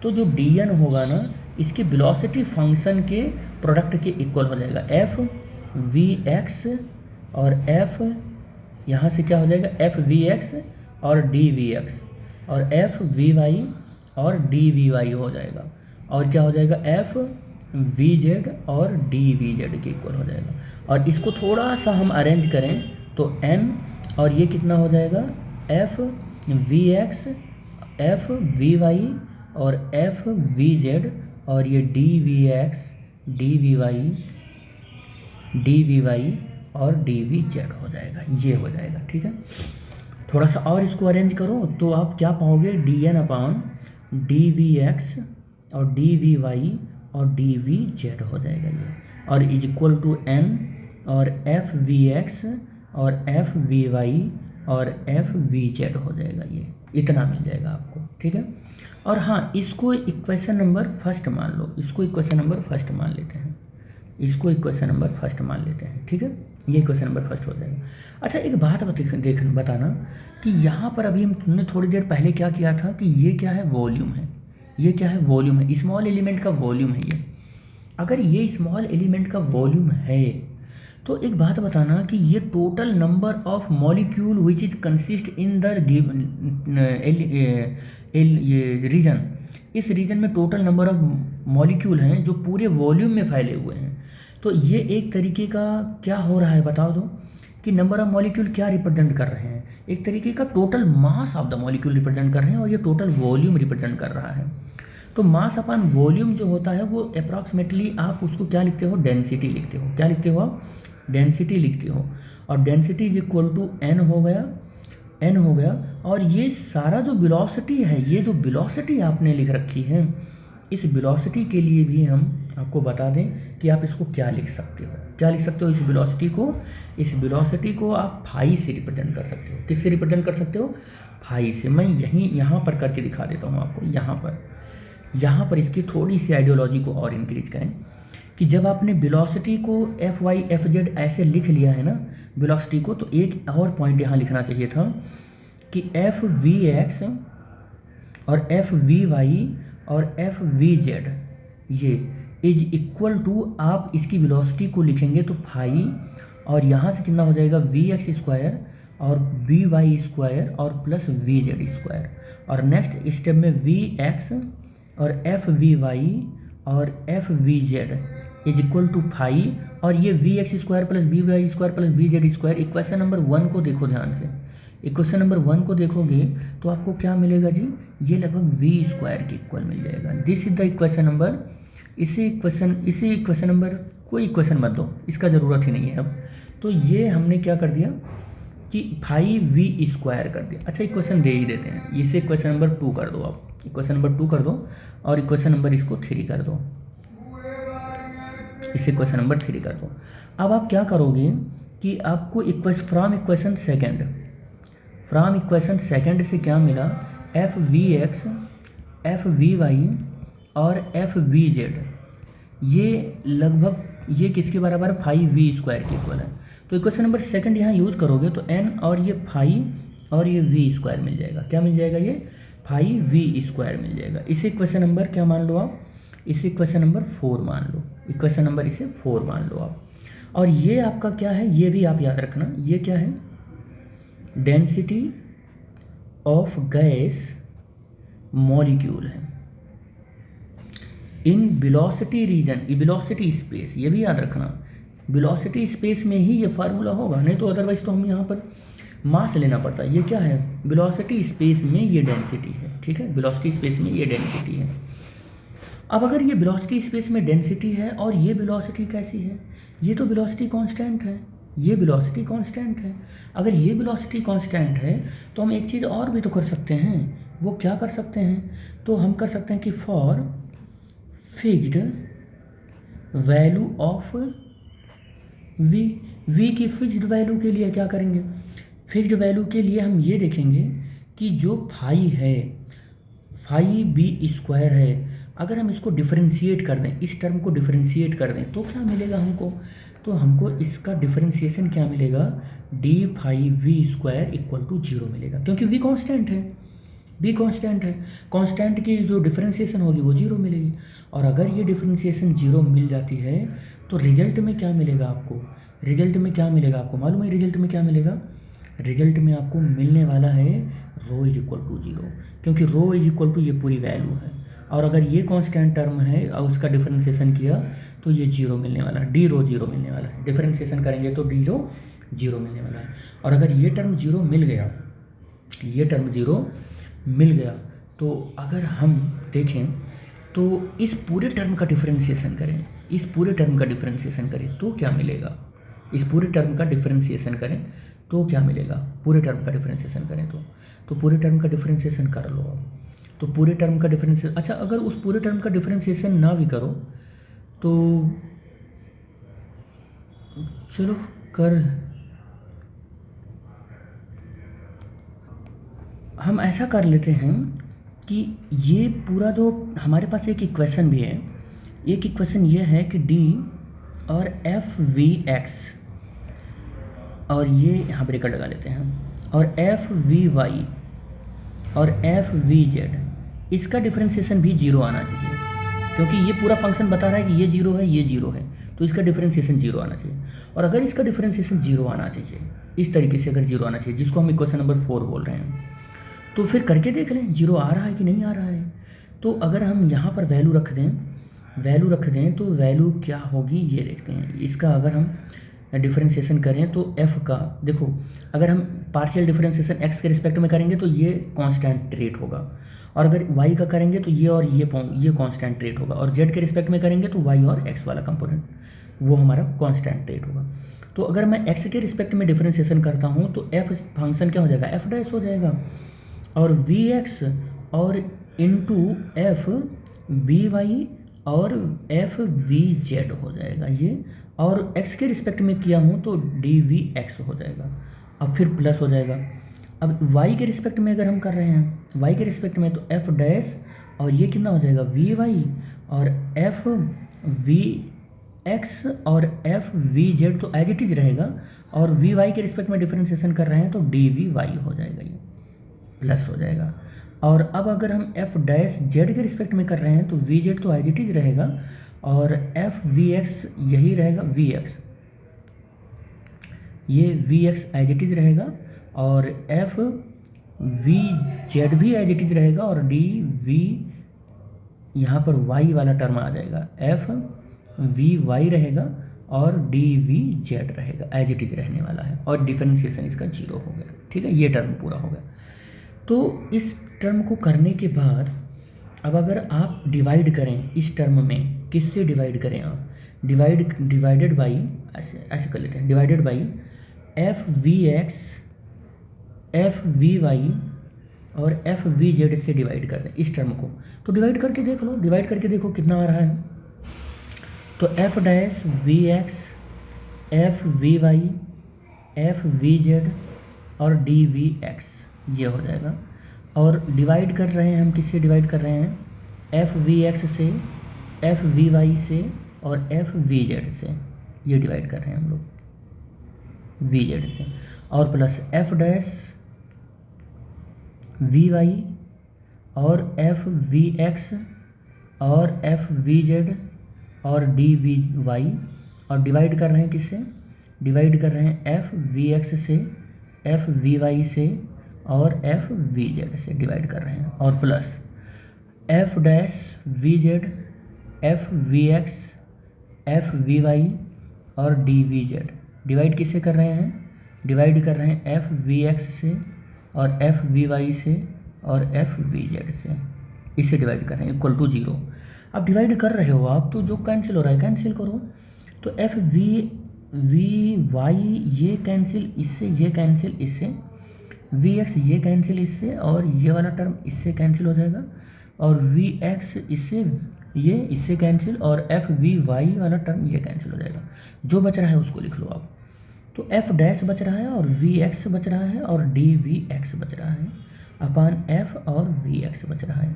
तो जो डी एन होगा ना, इसके वेलोसिटी फंक्शन के प्रोडक्ट के इक्वल हो जाएगा। एफ वी एक्स और एफ यहाँ से क्या हो जाएगा? एफ वी एक्स और डी वी एक्स, और एफ वी वाई और डी वी वाई हो जाएगा। और क्या हो जाएगा? एफ वी जेड और डी वी जेड के इक्वल हो जाएगा। और इसको थोड़ा सा हम अरेंज करें तो एन, और ये कितना हो जाएगा? F we x, f v Y और एफ वी जेड, और ये d we x, D we Y और डी वी जेड हो जाएगा। ये हो जाएगा, ठीक है। थोड़ा सा और इसको अरेंज करो तो आप क्या पाओगे? D n upon D we x और डी वी वाई और डी वी जेड हो जाएगा ये, और इज इक्वल टू एन और एफ वी एक्स और एफ वी वाई और एफ वी जेड हो जाएगा। ये इतना मिल जाएगा आपको, ठीक है। और हाँ, इसको इक्वेशन नंबर फर्स्ट मान लो, इसको इक्वेशन नंबर फर्स्ट मान लेते हैं, इसको इक्वेशन नंबर फर्स्ट मान लेते हैं, ठीक है। ये इक्वेशन नंबर फर्स्ट हो जाएगा। अच्छा, एक बात बताना कि यहाँ पर अभी हमने थोड़ी देर पहले क्या किया था कि ये क्या है? वॉल्यूम है। ये क्या है? वॉल्यूम है। स्मॉल एलिमेंट का वॉल्यूम है ये। अगर ये स्मॉल एलिमेंट का वॉल्यूम है तो एक बात बताना कि ये total number of molecule which is consist in the ये रीजन, इस रीजन में टोटल नंबर ऑफ मॉलिक्यूल हैं जो पूरे वॉल्यूम में फैले हुए हैं। तो ये एक तरीके का क्या हो रहा है बताओ तो, कि नंबर ऑफ मॉलिक्यूल क्या रिप्रेजेंट कर रहे हैं? एक तरीके का total mass of the molecule represent कर रहे हैं, और ये टोटल वॉल्यूम रिप्रेजेंट कर रहा है। तो मास अपॉन वॉल्यूम जो होता है वो अप्रॉक्सीमेटली आप उसको क्या लिखते हो? डेंसिटी लिखते हो। क्या लिखते हो आप? डेंसिटी लिखते हो। और density is equal to n हो गया। और ये सारा जो वेलोसिटी है, ये जो वेलोसिटी आपने लिख रखी है, इस वेलोसिटी के लिए भी हम आपको बता दें कि आप इसको क्या लिख सकते हो। क्या लिख सकते हो इस वेलोसिटी को आप फाई से रिप्रेजेंट कर सकते हो। किससे रिप्रेजेंट कर सकते हो? फाई से। मैं यहाँ पर करके दिखा देता हूँ आपको। यहाँ पर इसकी थोड़ी सी आइडियोलॉजी को और इंक्रीज करें कि जब आपने वेलोसिटी को एफ वाई एफ जेड ऐसे लिख लिया है ना वेलोसिटी को, तो एक और पॉइंट यहाँ लिखना चाहिए था कि एफ वी एक्स और एफ वी वाई और एफ वी जेड ये इज इक्वल टू, आप इसकी वेलोसिटी को लिखेंगे तो फाई और यहाँ से कितना हो जाएगा वी एक्स स्क्वायर और वी वाई स्क्वायर और प्लस वी जेड स्क्वायर। और नेक्स्ट स्टेप में वी एक्स और एफ वी वाई और f v z is equal to phi, और ये v x square plus we Y square plus V Z square. Equation number 1 को देखो ध्यान से। इक्वेशन नंबर 1 को देखोगे तो आपको क्या मिलेगा जी? ये लगभग वी स्क्वायर के इक्वल मिल जाएगा। This is the equation number. इसी इक्वेशन नंबर, कोई इक्वेशन मत दो, इसका ज़रूरत ही नहीं है अब। तो ये हमने क्या कर दिया कि फाई वी स्क्वायर कर दिया। अच्छा, इक्वेशन दे ही देते हैं। इसे इक्वेशन नंबर 2 कर दो आप। इक्वेशन नंबर 2 कर दो और इक्वेशन नंबर इसको 3 कर दो। इसे इक्वेशन नंबर 3 कर दो। अब आप क्या करोगे कि आपको फ्रॉम इक्वेशन सेकेंड से क्या मिला? F we x, f v Y और एफ वी जेड ये लगभग ये किसके बराबर? फाइव वी स्क्वायर के इक्वल है। तो इक्वेशन नंबर सेकंड यहाँ यूज़ करोगे तो एन और ये फाइव और ये वी स्क्वायर मिल जाएगा। क्या मिल जाएगा? ये फाइव वी स्क्वायर मिल जाएगा। इसे इक्वेशन नंबर क्या मान लो आप? इसे इक्वेशन नंबर 4 मान लो। इक्वेशन नंबर इसे 4 मान लो आप। और ये आपका क्या है? ये भी आप याद रखना। ये क्या है? डेंसिटी ऑफ गैस मॉलिक्यूल है in velocity region, velocity space. ये भी याद रखना, वेलोसिटी स्पेस में ही ये फार्मूला होगा, नहीं तो अदरवाइज तो हम यहाँ पर मास लेना पड़ता है। ये क्या है? वेलोसिटी स्पेस में ये डेंसिटी है। ठीक है, वेलोसिटी स्पेस में ये डेंसिटी है। अब अगर ये वेलोसिटी स्पेस में डेंसिटी है और ये वेलोसिटी कैसी है? ये तो वेलोसिटी कांस्टेंट है। ये वेलोसिटी कांस्टेंट है। अगर ये वेलोसिटी कांस्टेंट है तो हम एक चीज़ और भी तो कर सकते हैं। वो क्या कर सकते हैं? तो हम कर सकते हैं कि for fixed value of v की फिक्स्ड वैल्यू के लिए क्या करेंगे? फिक्स्ड वैल्यू के लिए हम ये देखेंगे कि जो फाई है, फाई बी स्क्वायर है, अगर हम इसको डिफरेंशिएट कर दें, इस टर्म को डिफरेंशिएट कर दें तो क्या मिलेगा हमको? तो हमको इसका डिफरेंशिएशन क्या मिलेगा? D phi v square equal to 0 मिलेगा, क्योंकि वी कांस्टेंट है। वी कांस्टेंट है, कांस्टेंट की जो डिफरेंशिएशन होगी वो 0 मिलेगी। और अगर ये डिफरेंशिएशन 0 मिल जाती है तो रिजल्ट में क्या मिलेगा आपको? रिजल्ट में क्या मिलेगा आपको मालूम है? रिजल्ट में क्या मिलेगा? रिजल्ट में आपको मिलने वाला है रो इज इक्वल टू 0, क्योंकि रो इज इक्वल टू ये पूरी वैल्यू है। और अगर ये कांस्टेंट टर्म है और उसका डिफरेंशिएशन किया तो ये 0 मिलने वाला है, डी रो 0 मिलने वाला है। डिफरेंशिएशन करेंगे तो डी रो 0 मिलने वाला है। और अगर ये टर्म 0 मिल गया, ये टर्म 0 मिल गया, तो अगर हम देखें तो इस पूरे टर्म का डिफरेंशिएशन करें, इस पूरे टर्म का डिफरेंशिएशन करें तो क्या मिलेगा? इस पूरे टर्म का डिफरेंशिएशन करें तो क्या मिलेगा? पूरे टर्म का डिफरेंशिएशन करें तो पूरे टर्म का डिफरेंशिएशन कर लो आप। तो पूरे टर्म का डिफरेंशिएशन, अच्छा अगर उस पूरे टर्म का डिफरेंशिएशन ना भी करो तो चलो हम ऐसा कर लेते हैं कि ये पूरा जो हमारे पास एक इक्वेशन भी है, एक इक्वेशन ये है कि डी और एफ वी एक्स और ये यहाँ ब्रेकर लगा लेते हैं और एफ वी वाई और एफ वी जेड, इसका डिफरेंशिएशन भी 0 आना चाहिए, क्योंकि ये पूरा फंक्शन बता रहा है कि ये 0 है, ये 0 है, तो इसका डिफरेंशिएशन 0 आना चाहिए। और अगर इसका डिफरेंशिएशन 0 आना चाहिए, इस तरीके से अगर 0 आना चाहिए, जिसको हम इक्वेशन नंबर 4 बोल रहे हैं, तो फिर करके देख लें 0 आ रहा है कि नहीं आ रहा है। तो अगर हम यहाँ पर वैल्यू रख दें तो वैल्यू क्या होगी ये देखते हैं। इसका अगर हम डिफरेंशिएशन करें तो f का देखो, अगर हम पार्शियल डिफरेंशिएशन x के रिस्पेक्ट में करेंगे तो ये कांस्टेंट रेट होगा, और अगर y का करेंगे तो ये और ये कांस्टेंट रेट होगा, और z के रिस्पेक्ट में करेंगे तो y और x वाला कंपोनेंट वो हमारा कांस्टेंट रेट होगा। तो अगर मैं x के रिस्पेक्ट में डिफरेंशिएशन करता हूँ तो f फंक्शन क्या हो जाएगा? f' हो जाएगा, और vx और इंटू f बी वाई और एफ वी जेड हो जाएगा ये, और एक्स के रिस्पेक्ट में किया हूँ तो डी वी एक्स हो जाएगा, अब फिर प्लस हो जाएगा। अब वाई के रिस्पेक्ट में अगर हम कर रहे हैं, वाई के रिस्पेक्ट में, तो एफ डैश और ये कितना हो जाएगा वी वाई, और एफ वी एक्स और एफ वी जेड तो एज इट इज रहेगा, और वी वाई के रिस्पेक्ट में डिफरेंशिएशन कर रहे हैं तो डी वी वाई हो जाएगा, ये प्लस हो जाएगा। और अब अगर हम एफ डैश जेड के रिस्पेक्ट में कर रहे हैं तो वी जेड तो एज इट इज रहेगा, और एफ वी एक्स यही रहेगा वी एक्स, ये v x as it is रहेगा, और एफ वी जेड भी एज इट इज रहेगा, और डी वी यहाँ पर वाई वाला टर्म आ जाएगा, एफ वी वाई रहेगा और डी वी जेड रहेगा, एज इट इज रहने वाला है, और डिफरेंशिएशन इसका जीरो हो गया। ठीक है, ये टर्म पूरा हो गया। तो इस टर्म को करने के बाद अब अगर आप डिवाइड करें इस टर्म में, किससे डिवाइड करें आप, डिवाइडेड बाई, ऐसे कर लेते हैं, divided by f we x, f v Y और एफ वी जेड से डिवाइड कर दें इस टर्म को। तो डिवाइड करके देख लो, डिवाइड करके देखो कितना आ रहा है। तो f dash we x, f v y, f v Z और डी वी एक्स, ये हो जाएगा। और डिवाइड कर रहे हैं हम, किससे डिवाइड कर रहे हैं, एफ वी एक्स से, एफ वी वाई से और एफ वी जेड से, ये डिवाइड कर रहे हैं हम लोग वी जेड से, और plus f dash we Y और एफ वी एक्स और एफ वी जेड और डी वी वाई, और डिवाइड कर रहे हैं किससे, डिवाइड कर रहे हैं एफ वी एक्स से, एफ वी वाई से और एफ वी जेड से डिवाइड कर रहे हैं, और plus f dash v z, f we x, f v Y और डी वी जेड, डिवाइड किससे कर रहे हैं, डिवाइड कर रहे हैं एफ वी एक्स से और एफ वी वाई से और एफ वी जेड से, इससे डिवाइड कर रहे हैं, इक्वल टू जीरो। अब डिवाइड कर रहे हो आप तो जो कैंसिल हो रहा है कैंसिल करो, तो एफ वी वाई ये कैंसिल इससे, ये कैंसिल इससे, वी एक्स ये कैंसिल इससे, और ये वाला टर्म इससे कैंसिल हो जाएगा, और वी एक्स इससे, ये इससे कैंसिल, और एफ वी वाई वाला टर्म ये कैंसिल हो जाएगा। जो बच रहा है उसको लिख लो आप। तो एफ डैश बच रहा है और वी एक्स बच रहा है और डी वी एक्स बच रहा है, अपान एफ और वी एक्स बच रहा है,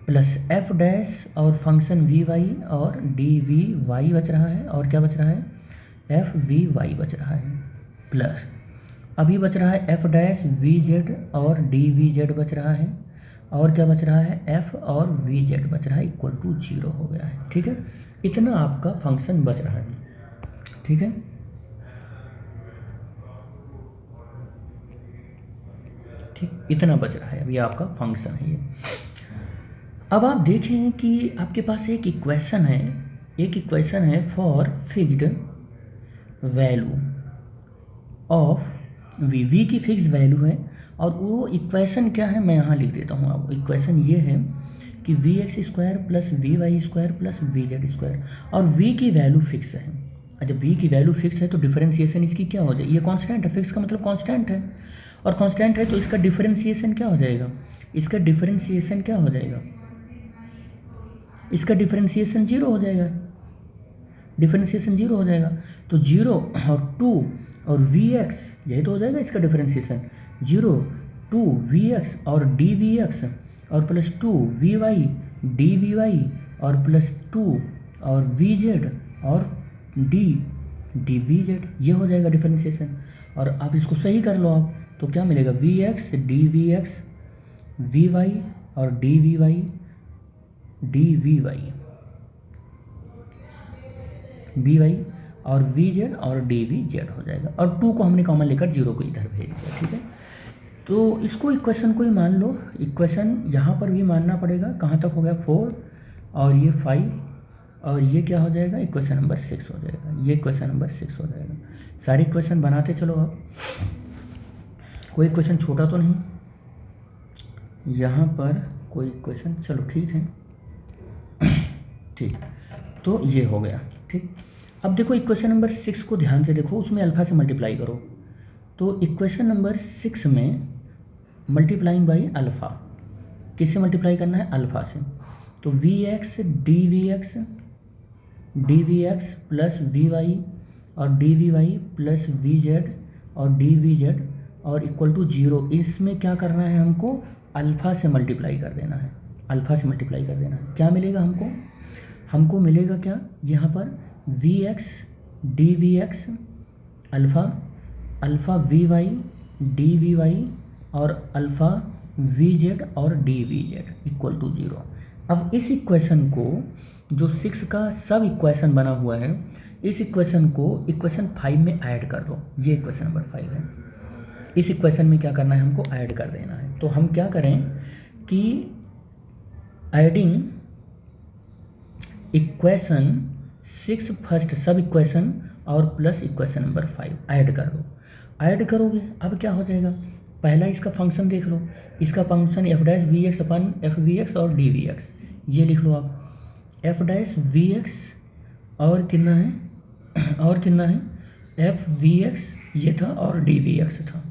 प्लस एफ डैश और फंक्शन वी वाई और डी वी वाई बच रहा है, और क्या बच रहा है, एफ वी वाई बच रहा है, प्लस अभी बच रहा है एफ डैश वी जेड और डी वी जेड बच रहा है, और क्या बच रहा है, एफ और वी जेड बच रहा है, इक्वल टू जीरो हो गया है। ठीक है, इतना आपका फंक्शन बच रहा है। ठीक है, ठीक, इतना बच रहा है, अभी आपका फंक्शन है ये। अब आप देखें कि आपके पास एक इक्वेशन है, एक इक्वेशन है for fixed value of v, v की फिक्स वैल्यू है, और वो इक्वेशन क्या है मैं यहाँ लिख देता हूँ आपको। इक्वेशन ये है कि v x square plus we Y square plus V Z square, और वी की वैल्यू फिक्स है। जब वी की वैल्यू फिक्स है तो डिफरेंशिएशन इसकी क्या हो जाए, ये कांस्टेंट है, फिक्स का मतलब कांस्टेंट है, और कांस्टेंट है तो इसका डिफरेंशिएशन क्या हो जाएगा, इसका डिफरेंशिएशन क्या हो जाएगा, इसका डिफरेंशिएशन जीरो हो जाएगा, डिफरेंशिएशन जीरो हो जाएगा। तो जीरो और टू और वी एक्स, यही तो हो जाएगा इसका differentiation, zero two v x और डी वी एक्स और plus two v Y D we Y और प्लस टू और वी जेड और डी वी जेड, ये हो जाएगा डिफरेंशिएशन। और आप इसको सही कर लो आप, तो क्या मिलेगा, V x D we x we Y और D we Y D we Y V Y और वी जेड और डी वी जेड हो जाएगा, और टू को हमने कॉमन लेकर जीरो को इधर भेज दिया। ठीक है, तो इसको इक्वेशन को ही मान लो, इक्वेशन यहाँ पर भी मानना पड़ेगा, कहाँ तक हो गया 4 और ये 5 और ये क्या हो जाएगा, इक्वेशन नंबर 6 हो जाएगा, ये इक्वेशन नंबर 6 हो जाएगा। सारे इक्वेशन बनाते चलो आप, कोई इक्वेशन छोटा तो नहीं यहाँ पर, कोई इक्वेशन, चलो ठीक है, ठीक, तो ये हो गया। ठीक, अब देखो इक्वेशन नंबर 6 को ध्यान से देखो, उसमें अल्फ़ा से मल्टीप्लाई करो। तो इक्वेशन नंबर 6 में मल्टीप्लाइंग बाई अल्फ़ा, किससे मल्टीप्लाई करना है, अल्फ़ा से। तो V x D we x plus we Y और D we Y plus V Z और डी वी जेड और इक्वल टू 0। इसमें क्या करना है हमको, अल्फ़ा से मल्टीप्लाई कर देना है, अल्फ़ा से मल्टीप्लाई कर देना है। क्या मिलेगा हमको मिलेगा क्या, यहाँ पर v x D we x alpha v Y D we Y और अल्फ़ा वी जेड और D we z equal to 0। अब इस इक्वेशन को, जो 6 का सब इक्वेशन बना हुआ है, इस इक्वेशन को इक्वेशन 5 में ऐड कर दो। ये इक्वेशन नंबर 5 है। इस इक्वेशन में क्या करना है, हमको ऐड कर देना है। तो हम क्या करें कि एडिंग इक्वेशन 6 फर्स्ट सब इक्वेशन और प्लस इक्वेशन नंबर 5 ऐड कर दो। ऐड करोगे अब क्या हो जाएगा, पहला इसका फंक्शन देख लो, इसका function f dash we x upon f we x और डी वी एक्स, ये लिख लो आप। एफ डैश वी एक्स और कितना है एफ वी एक्स ये था और डी वी एक्स था,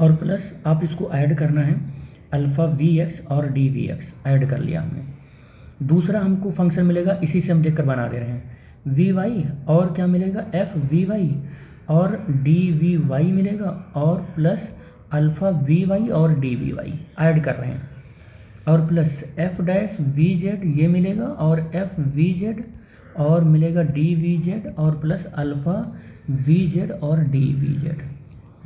और प्लस आप इसको ऐड करना है अल्फ़ा वी एक्स और डी वी एक्स ऐड कर लिया हमने। दूसरा हमको फंक्शन मिलेगा, इसी से हम देखकर बना दे रहे हैं, वी वाई और क्या मिलेगा एफ वी वाई और डी वी वाई मिलेगा और प्लस अल्फ़ा वी वाई और डी वी वाई ऐड कर रहे हैं, और plus f dash v z ये मिलेगा और एफ वी जेड और मिलेगा डी वी जेड और प्लस अल्फ़ा वी जेड और डी वी जेड,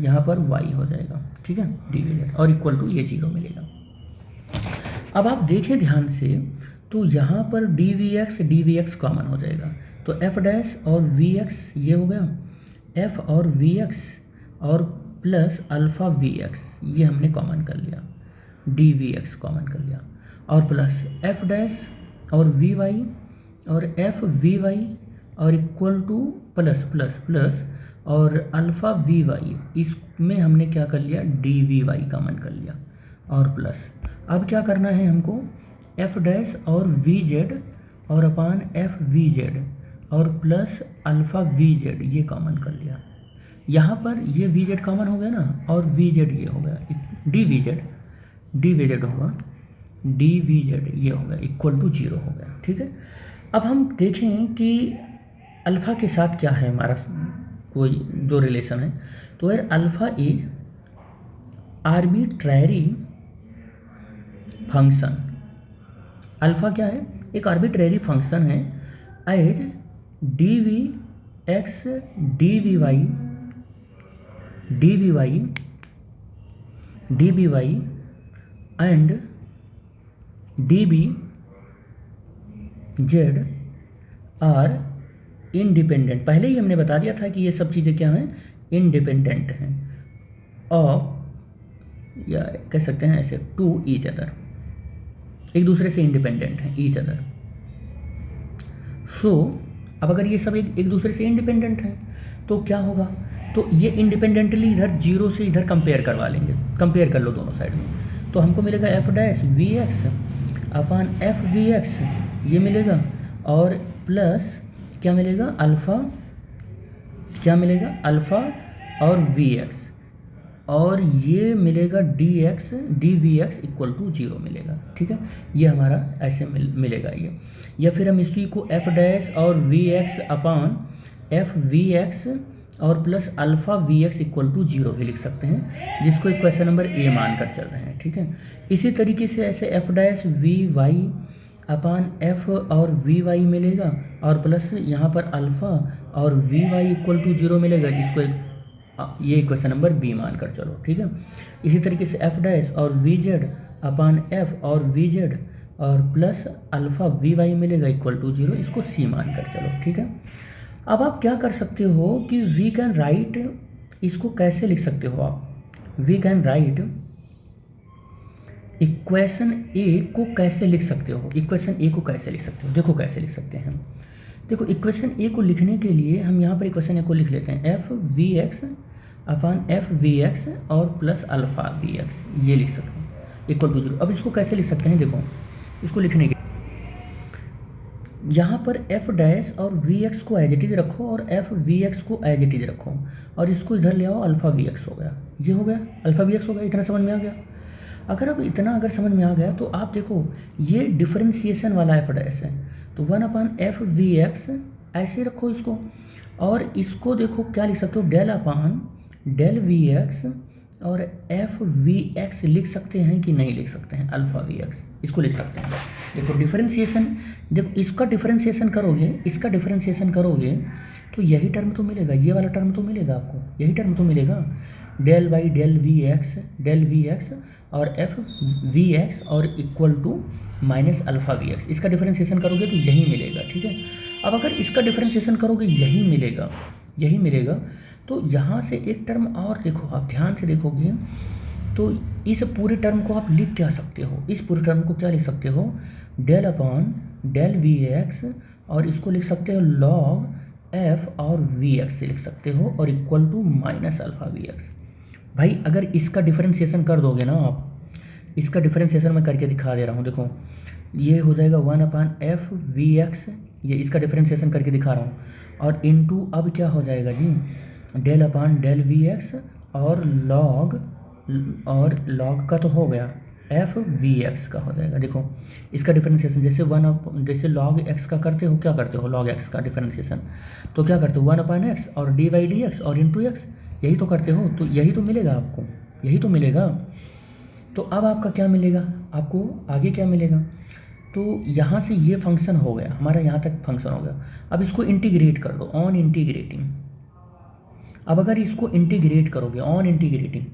यहाँ पर वाई हो जाएगा, ठीक है, डी वी जेड और इक्वल टू ये 0 मिलेगा। अब आप देखें ध्यान से, तो यहाँ पर डी वी एक्स कॉमन हो जाएगा, तो एफ डैश और वी एक्स ये हो गया, एफ और वी एक्स और प्लस अल्फ़ा वी एक्स ये हमने कॉमन कर लिया, डी वी एक्स कॉमन कर लिया, और प्लस एफ डैश और वी वाई और एफ वी वाई और equal two plus plus plus और अल्फ़ा वी वाई, इसमें हमने क्या कर लिया डी वी वाई कॉमन कर लिया, और प्लस अब क्या करना है हमको एफ डैश और वी जेड और अपान एफ वी जेड और प्लस अल्फ़ा वी जेड ये कॉमन कर लिया। यहाँ पर ये वी जेड कॉमन हो गया ना, और वी जेड ये हो गया डी वी जेड होगा, डी वी जेड ये हो गया इक्वल टू 0 हो गया, ठीक है। अब हम देखें कि अल्फ़ा के साथ क्या है हमारा कोई जो रिलेशन है, तो यार alpha is arbitrary function. Alpha क्या है, एक आर्बिट्ररी फंक्शन है as d we x D we y and d b z are independent. पहले ही हमने बता दिया था कि ये सब चीज़ें क्या हैं, इंडिपेंडेंट हैं, और या कह सकते हैं ऐसे टू ईच अदर, एक दूसरे से इंडिपेंडेंट हैं, ईच अदर। सो अब अगर ये सब एक दूसरे से इंडिपेंडेंट हैं तो क्या होगा, तो ये इंडिपेंडेंटली इधर 0 से इधर कंपेयर करवा लेंगे, कंपेयर कर लो दोनों साइड में, तो हमको मिलेगा F dash we X upon F we x ये मिलेगा, और प्लस क्या मिलेगा अल्फ़ा और वी एक्स, और ये मिलेगा D we X equal to 0 मिलेगा, ठीक है। ये हमारा ऐसे मिलेगा ये, या फिर हम इसी को एफ डैश और V X upon F we x और plus alpha V X equal to 0 भी लिख सकते हैं, जिसको इक्वेशन नंबर ए मान कर चल रहे हैं, ठीक है। इसी तरीके से ऐसे F dash we Y upon F और वी वाई मिलेगा, और प्लस यहाँ पर अल्फ़ा और वी वाई इक्वल टू 0 मिलेगा, इसको ये इक्वेशन नंबर बी मान कर चलो, ठीक है। इसी तरीके से एफ डैश और वी जेड अपान एफ और वी जेड और प्लस अल्फ़ा वी वाई मिलेगा इक्वल टू 0, इसको सी मान कर चलो, ठीक है। अब आप क्या कर सकते हो कि वी कैन राइट, इसको कैसे लिख सकते हो आप, वी कैन राइट इक्वेशन ए को कैसे लिख सकते हो, इक्वेशन ए को कैसे लिख सकते हो, देखो कैसे लिख सकते हैं। देखो इक्वेशन ए को लिखने के लिए हम यहाँ पर इक्वेशन ए को लिख लेते हैं, F we X upon F we x और प्लस अल्फ़ा वी एक्स ये लिख सकते हैं इक्वल टू 0। अब इसको कैसे लिख सकते हैं, देखो इसको लिखने के यहाँ पर एफ डैश और वी एक्स को एज इट इज रखो और एफ वी एक्स को एज इट इज रखो, और इसको इधर ले आओ, अल्फ़ा वी एक्स हो गया, ये हो गया अल्फ़ा वी एक्स हो गया, इतना समझ में आ गया। अगर अब इतना अगर समझ में आ गया तो आप देखो ये डिफरेंशिएशन वाला एफ डैश है, तो 1/f(v(x) ऐसे रखो इसको, और इसको देखो क्या लिख सकते हो, del(v(x) और f(v(x) लिख सकते हैं कि नहीं लिख सकते हैं, अल्फ़ा(v(x) इसको लिख सकते हैं। देखो डिफरेंशिएशन, देखो इसका डिफरेंशिएशन करोगे, इसका डिफरेंशिएशन करोगे तो यही टर्म तो मिलेगा, ये वाला टर्म तो मिलेगा आपको, यही टर्म तो मिलेगा, del(v(x) और f(v(x) और इक्वल टू -अल्फ़ा(v(x), इसका डिफरेंशिएशन करोगे तो यही मिलेगा, ठीक है। अब अगर इसका डिफरेंशिएशन करोगे यही मिलेगा, यही मिलेगा, तो यहाँ से एक टर्म और देखो, आप ध्यान से देखोगे तो इस पूरे टर्म को आप लिख क्या सकते हो, इस पूरे टर्म को क्या लिख सकते हो, del(v(x) और इसको लिख सकते हो log f और v(x) से लिख सकते हो, और इक्वल टू -अल्फ़ा(v(x). भाई अगर इसका डिफरेंशिएशन कर दोगे ना आप, इसका डिफरेंशिएशन मैं करके दिखा दे रहा हूँ, देखो ये हो जाएगा 1/f(v(x), ये इसका डिफरेंशिएशन करके दिखा रहा हूँ, और इनटू अब क्या हो जाएगा जी, del(v(x) और log का तो हो गया, f(v(x) का हो जाएगा। देखो इसका डिफरेंशिएशन जैसे log x का करते हो, क्या करते हो log x का डिफरेंशिएशन, तो क्या करते हो 1/x और dy/dx और इंटू x, यही तो करते हो, तो यही तो मिलेगा आपको, यही तो मिलेगा। तो अब आपका क्या मिलेगा, आपको आगे क्या मिलेगा, तो यहाँ से ये फंक्शन हो गया हमारा, यहाँ तक फंक्शन हो गया। अब इसको इंटीग्रेट कर दो, ऑन इंटीग्रेटिंग। अब अगर इसको इंटीग्रेट करोगे, ऑन इंटीग्रेटिंग,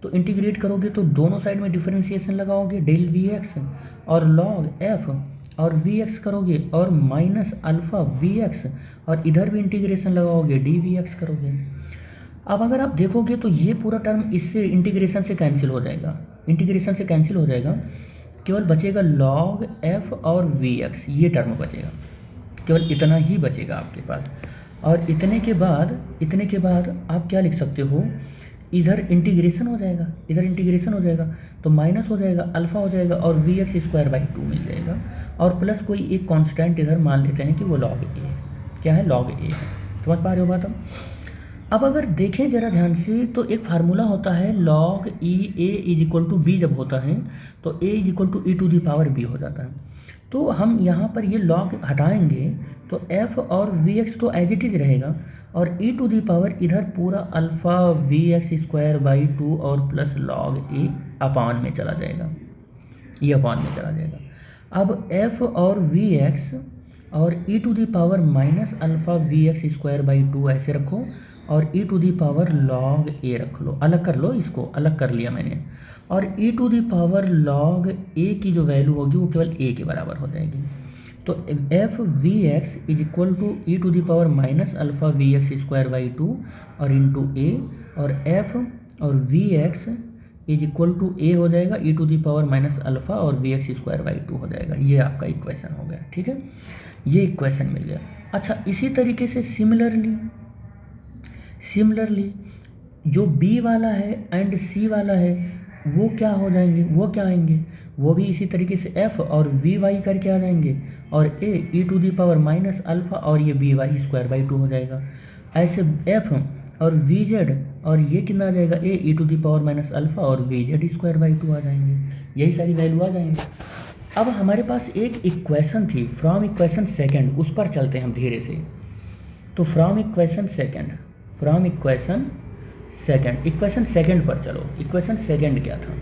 तो इंटीग्रेट करोगे तो दोनों साइड में डिफरेंशिएशन लगाओगे, del(v(x) और log f और v(x) करोगे और -अल्फ़ा(v(x) और इधर भी इंटीग्रेशन लगाओगे, dv(x) करोगे। अब अगर आप देखोगे तो ये पूरा टर्म इससे इंटीग्रेशन से कैंसिल हो जाएगा, इंटीग्रेशन से कैंसिल हो जाएगा, केवल बचेगा log f और v(x), ये टर्म बचेगा, केवल इतना ही बचेगा आपके पास। और इतने के बाद आप क्या लिख सकते हो, इधर इंटीग्रेशन हो जाएगा, इधर इंटीग्रेशन हो जाएगा तो माइनस हो जाएगा, अल्फ़ा हो जाएगा और v(x)² मिल जाएगा, और प्लस कोई एक कांस्टेंट इधर मान लेते हैं कि वो log a है, क्या है log a है। समझ पा रहे हो बात अब अगर देखें ज़रा ध्यान से, तो एक फार्मूला होता है log a=b, जब होता है तो a=e⁻b हो जाता है। तो हम यहाँ पर ये log हटाएंगे तो f और vx तो एज इट इज़ रहेगा, और e⁻ इधर पूरा अल्फ़ा(v(x)² और प्लस log a अपान में चला जाएगा, ये अपान में चला जाएगा। अब f और vx और e⁻−अल्फ़ा(v(x)² ऐसे रखो, और e⁻log a रख लो, अलग कर लो, इसको अलग कर लिया मैंने, और e⁻log a की जो वैल्यू होगी वो केवल a के बराबर हो जाएगी। तो f(v(x) e⁻−अल्फ़ा(v(x)² और इंटू a, और f और vx a हो जाएगा e⁻−अल्फ़ा और v(x)² हो जाएगा। ये आपका इक्वेशन हो गया, ठीक है, ये इक्वेशन मिल गया। अच्छा, इसी तरीके से सिमिलरली जो b वाला है एंड c वाला है वो क्या हो जाएंगे, वो क्या आएंगे, वो भी इसी तरीके से f और vy करके आ जाएंगे, और a e⁻−अल्फ़ा और ये by²2 हो जाएगा। ऐसे f और vz और ये कितना आ जाएगा, a e⁻−अल्फ़ा और vz²2 आ जाएंगे, यही सारी वैल्यू आ जाएंगे। अब हमारे पास एक इक्वेशन थी फ्रॉम इक्वेशन सेकंड, उस पर चलते हैं हम धीरे से। तो फ्रॉम इक्वेशन सेकंड पर चलो। इक्वेशन सेकंड क्या था,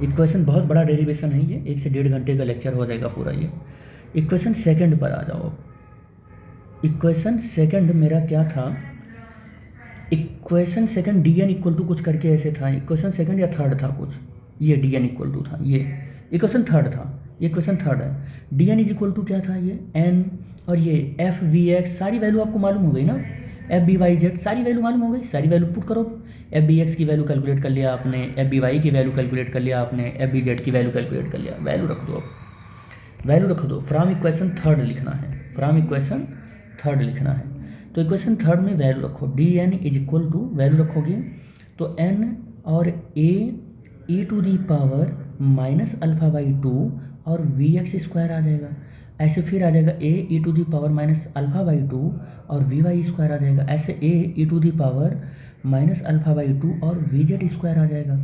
इक्वेशन बहुत बड़ा डेरिवेशन है ये, 1 से 1.5 घंटे का लेक्चर हो जाएगा पूरा ये। इक्वेशन सेकंड पर आ जाओ। इक्वेशन सेकंड मेरा क्या था, इक्वेशन सेकंड dn = कुछ करके ऐसे था, इक्वेशन सेकंड या थर्ड था कुछ, ये dn = था, ये इक्वेशन थर्ड था, ये इक्वेशन थर्ड है। dn = क्या था, ये n, और ये f v(x) सारी वैल्यू आपको मालूम हो गई ना, f b y z सारी वैल्यू मालूम हो गई, सारी वैल्यू पुट करो। f bx की वैल्यू कैलकुलेट कर लिया आपने, f by की वैल्यू कैलकुलेट कर लिया आपने, f bz की वैल्यू कैलकुलेट कर लिया, वैल्यू रख दो, अब वैल्यू रख दो। फ्रॉम इक्वेशन थर्ड लिखना है, फ्रॉम इक्वेशन थर्ड लिखना है, तो इक्वेशन थर्ड में वैल्यू रखो, dn = वैल्यू रखोगे तो n और a e⁻−अल्फ़ा/2 और vx² आ जाएगा। ऐसे फिर आ जाएगा A E to the power minus alpha by two और वी वाई स्क्वायर आ जाएगा। ऐसे A E to the power minus alpha by two और वी जेड स्क्वायर आ जाएगा।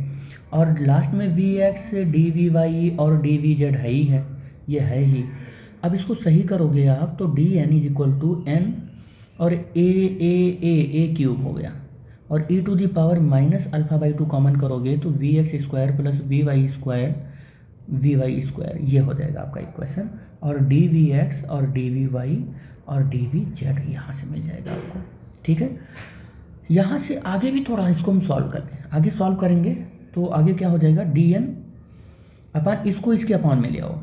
और लास्ट में we x D we Y और डी वी जेड है ही है, ये है ही। अब इसको सही करोगे आप तो D N is equal to N और ए क्यूब हो गया, और E to the power minus alpha by two common करोगे तो V x square plus we Y square ये हो जाएगा आपका इक्वेशन। और डी वी एक्स और डी वी वाई और डी वी जेड यहाँ से मिल जाएगा आपको। ठीक है, यहाँ से आगे भी थोड़ा इसको हम सॉल्व कर लें। आगे सॉल्व करेंगे तो आगे क्या हो जाएगा, डी एन अपन इसको इसके अपॉन में ले आओ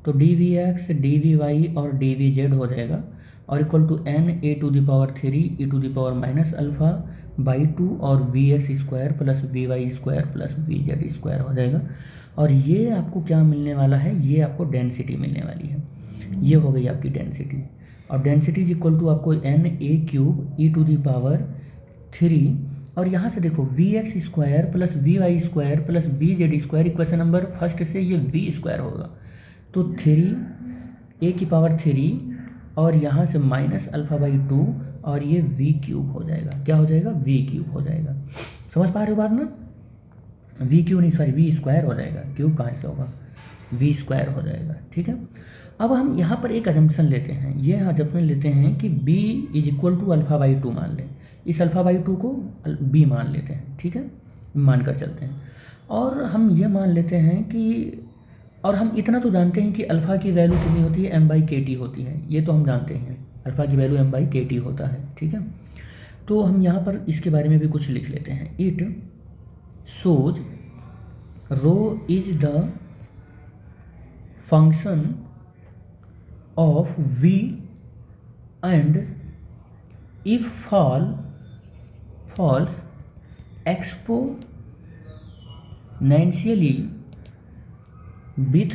तो D we x D we Y और डी वी जेड हो जाएगा, और equal to N A to the power 3 E to the power minus alpha by 2 और V x square plus we Y square plus V Z square हो जाएगा। और ये आपको क्या मिलने वाला है, ये आपको डेंसिटी मिलने वाली है। ये हो गई आपकी डेंसिटी, और डेंसिटी इज इक्वल टू आपको N A cube E to the power 3, और यहाँ से देखो V x square plus we Y square plus V Z square, equation number first से ये वी स्क्वायर होगा तो 3 ए की पावर 3 और यहाँ से माइनस अल्फ़ा बाई 2 और ये वी क्यूब हो जाएगा। क्या हो जाएगा, वी क्यूब हो जाएगा। समझ पा रहे हो बात ना, वी क्यूब नहीं सॉरी वी स्क्वायर हो जाएगा, क्यूब कहाँ से होगा, वी स्क्वायर हो जाएगा। ठीक है, अब हम यहाँ पर एक अजम्पशन लेते हैं, ये अजम्पशन लेते हैं कि b is equal to alpha by 2 मान लें, इस अल्फ़ा बाई 2 को b मान लेते हैं। ठीक है, मान कर चलते हैं, और हम ये मान लेते हैं कि, और हम इतना तो जानते हैं कि अल्फ़ा की वैल्यू कितनी होती है, m बाई के टी होती है, ये तो हम जानते हैं अल्फ़ा की value m by K T होता है। ठीक है, तो हम यहाँ पर इसके बारे में भी कुछ लिख लेते हैं। It shows rho is the function of v and if false exponentially with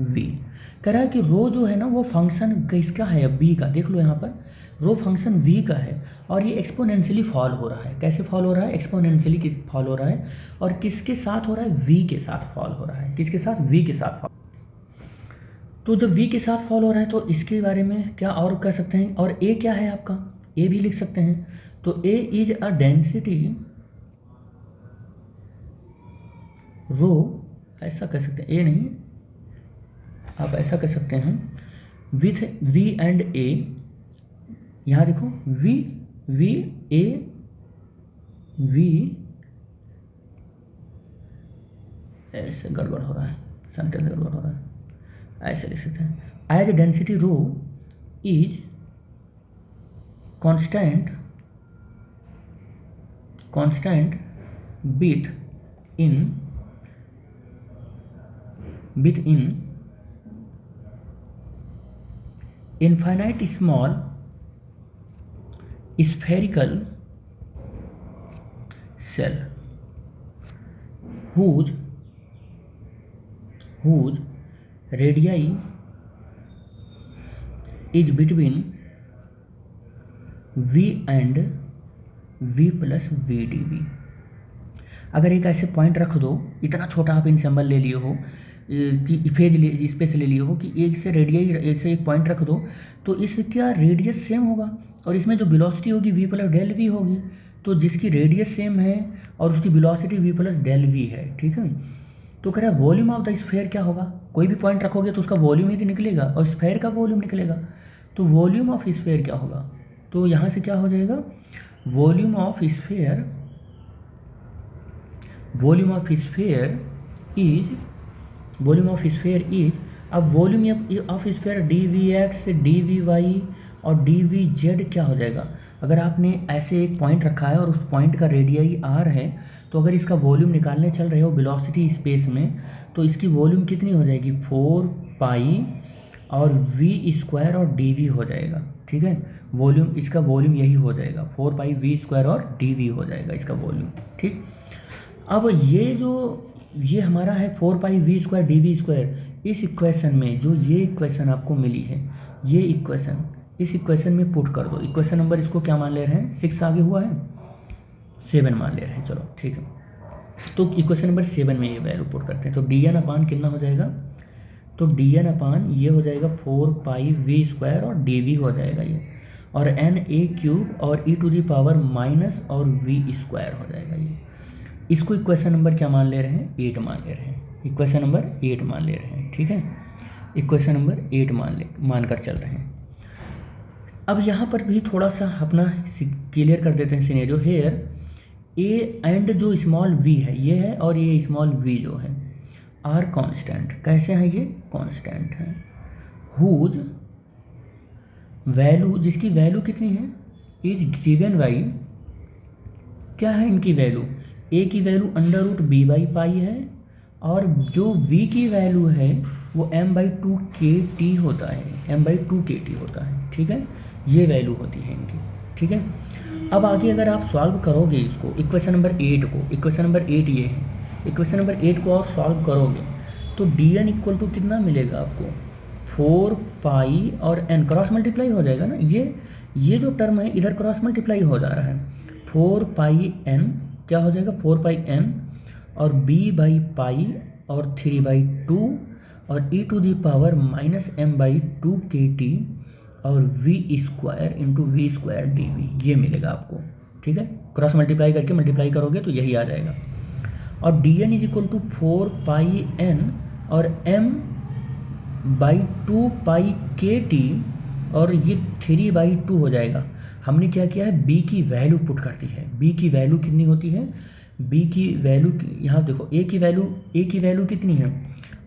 v। कह रहा है कि रो जो है ना वो फंक्शन किसका है, b का। देख लो यहाँ पर रो फंक्शन v का है और ये एक्सपोनेंशियली फॉल हो रहा है। कैसे फॉल हो रहा है, एक्सपोनेंशियली किस फॉल हो रहा है, और किसके साथ हो रहा है, v के साथ फॉल हो रहा है। किसके साथ, v के साथ फॉल। तो जब v के साथ फॉल हो रहा है तो इसके बारे में क्या और कर सकते हैं, और a क्या है आपका, a भी लिख सकते हैं। तो a is a density rho, ऐसा कर सकते हैं, a नहीं आप ऐसा कर सकते हैं, विथ v एंड a। यहाँ देखो v a v, ऐसे गड़बड़ हो रहा है, सेंटेंस गड़बड़ हो रहा है, ऐसे लिख सकते हैं। As density rho is constant within infinite small spherical cell whose radii is between v and v plus v dv। अगर एक ऐसे पॉइंट रख दो, इतना छोटा आप इन सिंबल ले लिए हो कि फेज स्पेस ले लिए हो कि एक से रेडियस ऐसे एक पॉइंट रख दो तो इसका रेडियस सेम होगा और इसमें जो वेलोसिटी होगी v प्लस डेल वी होगी। तो जिसकी रेडियस सेम है और उसकी velocity v plus del V है। ठीक है, तो कह रहा है वॉल्यूम ऑफ द स्फेयर क्या होगा, कोई भी पॉइंट रखोगे तो उसका वॉल्यूम ही तो निकलेगा और स्फेयर का वॉल्यूम निकलेगा। तो वॉल्यूम ऑफ स्फेयर क्या होगा, तो यहाँ से क्या हो जाएगा, वॉल्यूम ऑफ स्फेयर इज अब volume of sphere D we x D we Y और डी वी जेड क्या हो जाएगा। अगर आपने ऐसे एक पॉइंट रखा है और उस पॉइंट का रेडियस आर है तो अगर इसका वॉल्यूम निकालने चल रहे हो वेलोसिटी स्पेस में तो इसकी वॉल्यूम कितनी हो जाएगी, 4 पाई और वी स्क्वायर और डी वी हो जाएगा। ठीक है, वॉल्यूम इसका वॉल्यूम यही हो जाएगा, 4 पाई वी स्क्वायर और डी वी हो जाएगा इसका वॉल्यूम। ठीक, अब ये हमारा है 4 pi V square D V square. इस इक्वेशन में जो ये इक्वेशन आपको मिली है, ये इक्वेशन इस इक्वेशन में पुट कर दो। इक्वेशन नंबर इसको क्या मान ले रहे हैं, 6 आगे हुआ है, 7 मान ले रहे हैं। चलो ठीक है, तो इक्वेशन नंबर 7 में ये वैल्यू पुट करते हैं। तो डी एन अपान कितना हो जाएगा, तो डी एन अपान ये हो जाएगा 4 पाई वी स्क्वायर और डी वी हो जाएगा ये, और एन ए क्यूब और E to the power minus और वी स्क्वायर हो जाएगा ये। इसको इक्वेशन नंबर क्या मान ले रहे हैं, 8 मान ले रहे हैं, इक्वेशन नंबर 8 मान ले रहे हैं, ठीक है, इक्वेशन नंबर 8 मान कर चल रहे हैं। अब यहाँ पर भी थोड़ा सा अपना क्लियर कर देते हैं सिनेरियो। हेयर ए एंड जो स्मॉल वी है ये है, और ये स्मॉल वी जो है आर कांस्टेंट, कैसे हैं ये, कांस्टेंट है, हुज वैल्यू, जिसकी वैल्यू कितनी है, इज गिवन बाई, क्या है इनकी वैल्यू, ए की value under root B by pi है, और जो वी की वैल्यू है वो एम बाई 2 के टी होता है, एम बाई 2 के टी होता है, ठीक है, ये वैल्यू होती है इनकी, ठीक है। अब आगे अगर आप सॉल्व करोगे इसको, इक्वेशन नंबर 8 को, इक्वेशन नंबर 8 ये है, इक्वेशन नंबर 8 को और सॉल्व करोगे तो डी एन इक्वल टू कितना मिलेगा आपको, 4 पाई और एन क्रॉस मल्टीप्लाई हो जाएगा ना, ये जो टर्म है इधर क्रॉस मल्टीप्लाई हो जा रहा है, 4 पाई एन क्या हो जाएगा, 4 पाई एन और बी बाई पाई और 3 बाई 2 और E to the power minus M by 2 K T और V square into V square D V, ये मिलेगा आपको, ठीक है, क्रॉस मल्टीप्लाई करके मल्टीप्लाई करोगे तो यही आ जाएगा। और D N is equal to 4 pi N और M by 2 pi K T और ये 3 बाई 2 हो जाएगा। हमने क्या किया है, बी की वैल्यू पुट कर दी है, बी की वैल्यू कितनी होती है, बी की वैल्यू यहाँ देखो, ए की वैल्यू कितनी है,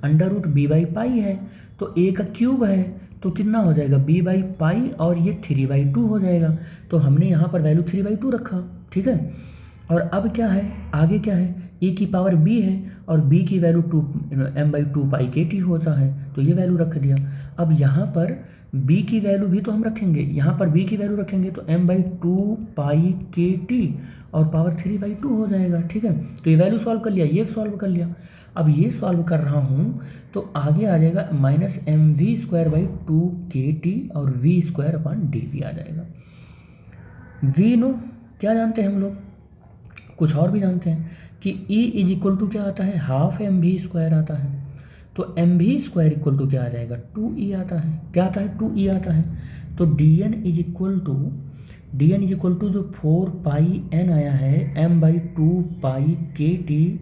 under root B by pi है, तो ए का क्यूब है तो कितना हो जाएगा, बी बाई पाई और ये 3 बाई 2 हो जाएगा, तो हमने यहाँ पर वैल्यू 3 बाई 2 रखा, ठीक है। और अब क्या है, आगे क्या है, ए की पावर बी है और बी की value 2 M by 2 pi K T होता है, तो ये वैल्यू रख दिया। अब यहाँ पर बी की वैल्यू भी तो हम रखेंगे, यहाँ पर बी की वैल्यू रखेंगे तो M by 2 pi K T और पावर 3 बाई 2 हो जाएगा, ठीक है। तो ये वैल्यू सॉल्व कर लिया, ये सॉल्व कर लिया। अब ये सॉल्व कर रहा हूँ तो आगे आ जाएगा minus M V square by 2 K T और V square upon D V आ जाएगा। वी नो क्या जानते हैं हम लोग, कुछ और भी जानते हैं कि E इज इक्वल टू क्या आता है, हाफ एम वी स्क्वायर आता है, तो M V square equal to क्या आ जाएगा, 2E आता है, क्या आता है, 2E आता है। तो D N is equal to जो 4 पाई एन आया है M by 2 pi K T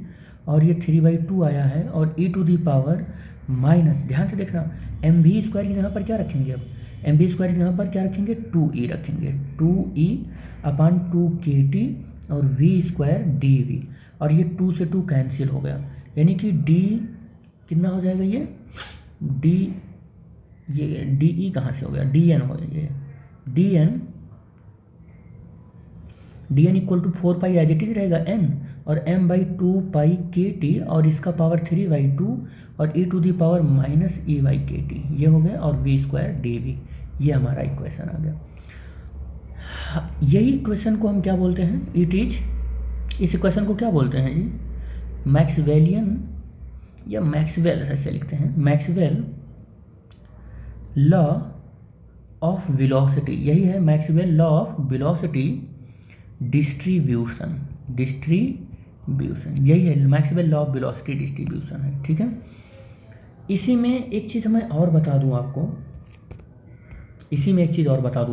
और ये 3 बाई 2 आया है और E to the power minus, ध्यान से देखना, एम वी स्क्वायर की जगह पर क्या रखेंगे, अब एम वी स्क्वायर की जगह पर क्या रखेंगे, 2E रखेंगे, 2E अपान 2 के टी और वी स्क्वायर डी वी, और ये 2 से 2 कैंसिल हो गया, यानी कि डी कितना हो जाएगा, ये डी ई कहाँ से हो गया, डी एन हो गया, D N equal to 4 pi as it is रहेगा एन और M by 2 pi K T और इसका पावर 3 बाई 2 और E to the power minus E by K T, ये हो गया, और वी स्क्वायर डी वी, ये हमारा इक्वेशन आ गया। यही इक्वेशन को हम क्या बोलते हैं, इस इक्वेशन को क्या बोलते हैं जी, मैक्सवेलियन या मैक्सवेल ऐसे लिखते हैं, मैक्सवेल लॉ ऑफ वेलोसिटी, यही है Maxwell law of velocity distribution, यही है Maxwell law of velocity distribution है, ठीक है। इसी में एक चीज़ मैं और बता दूं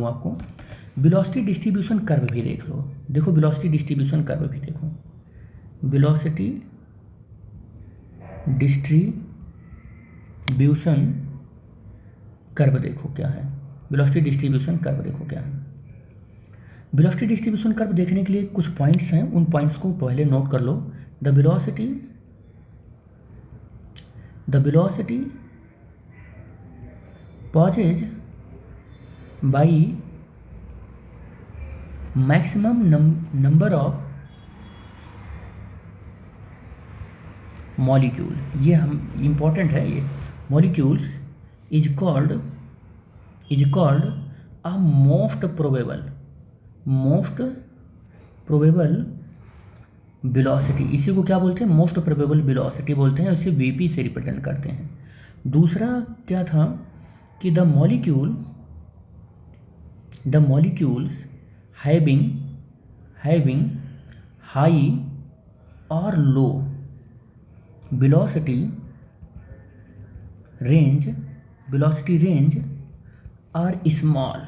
आपको, वेलोसिटी डिस्ट्रीब्यूशन कर्व भी देख लो, देखो वेलोसिटी डिस्ट्रीब्यूशन कर्व भी देखो, वेलोसिटी डिस्ट्रीब्यूशन कर्व देखो क्या है, वेलोसिटी डिस्ट्रीब्यूशन कर्व देखो क्या है। वेलोसिटी डिस्ट्रीब्यूशन कर्व देखने के लिए कुछ पॉइंट्स हैं, उन पॉइंट्स को पहले नोट कर लो। The velocity possesses by maximum number of molecule, ये हम इम्पॉर्टेंट है, ये molecules is called a most probable velocity, इसी को क्या बोलते हैं, मोस्ट प्रोबेबल वेलोसिटी बोलते हैं, इसे वीपी से रिप्रेजेंट करते हैं। दूसरा क्या था कि द मॉलिक्यूल्स हैविंग हाई और low velocity range, velocity range are small.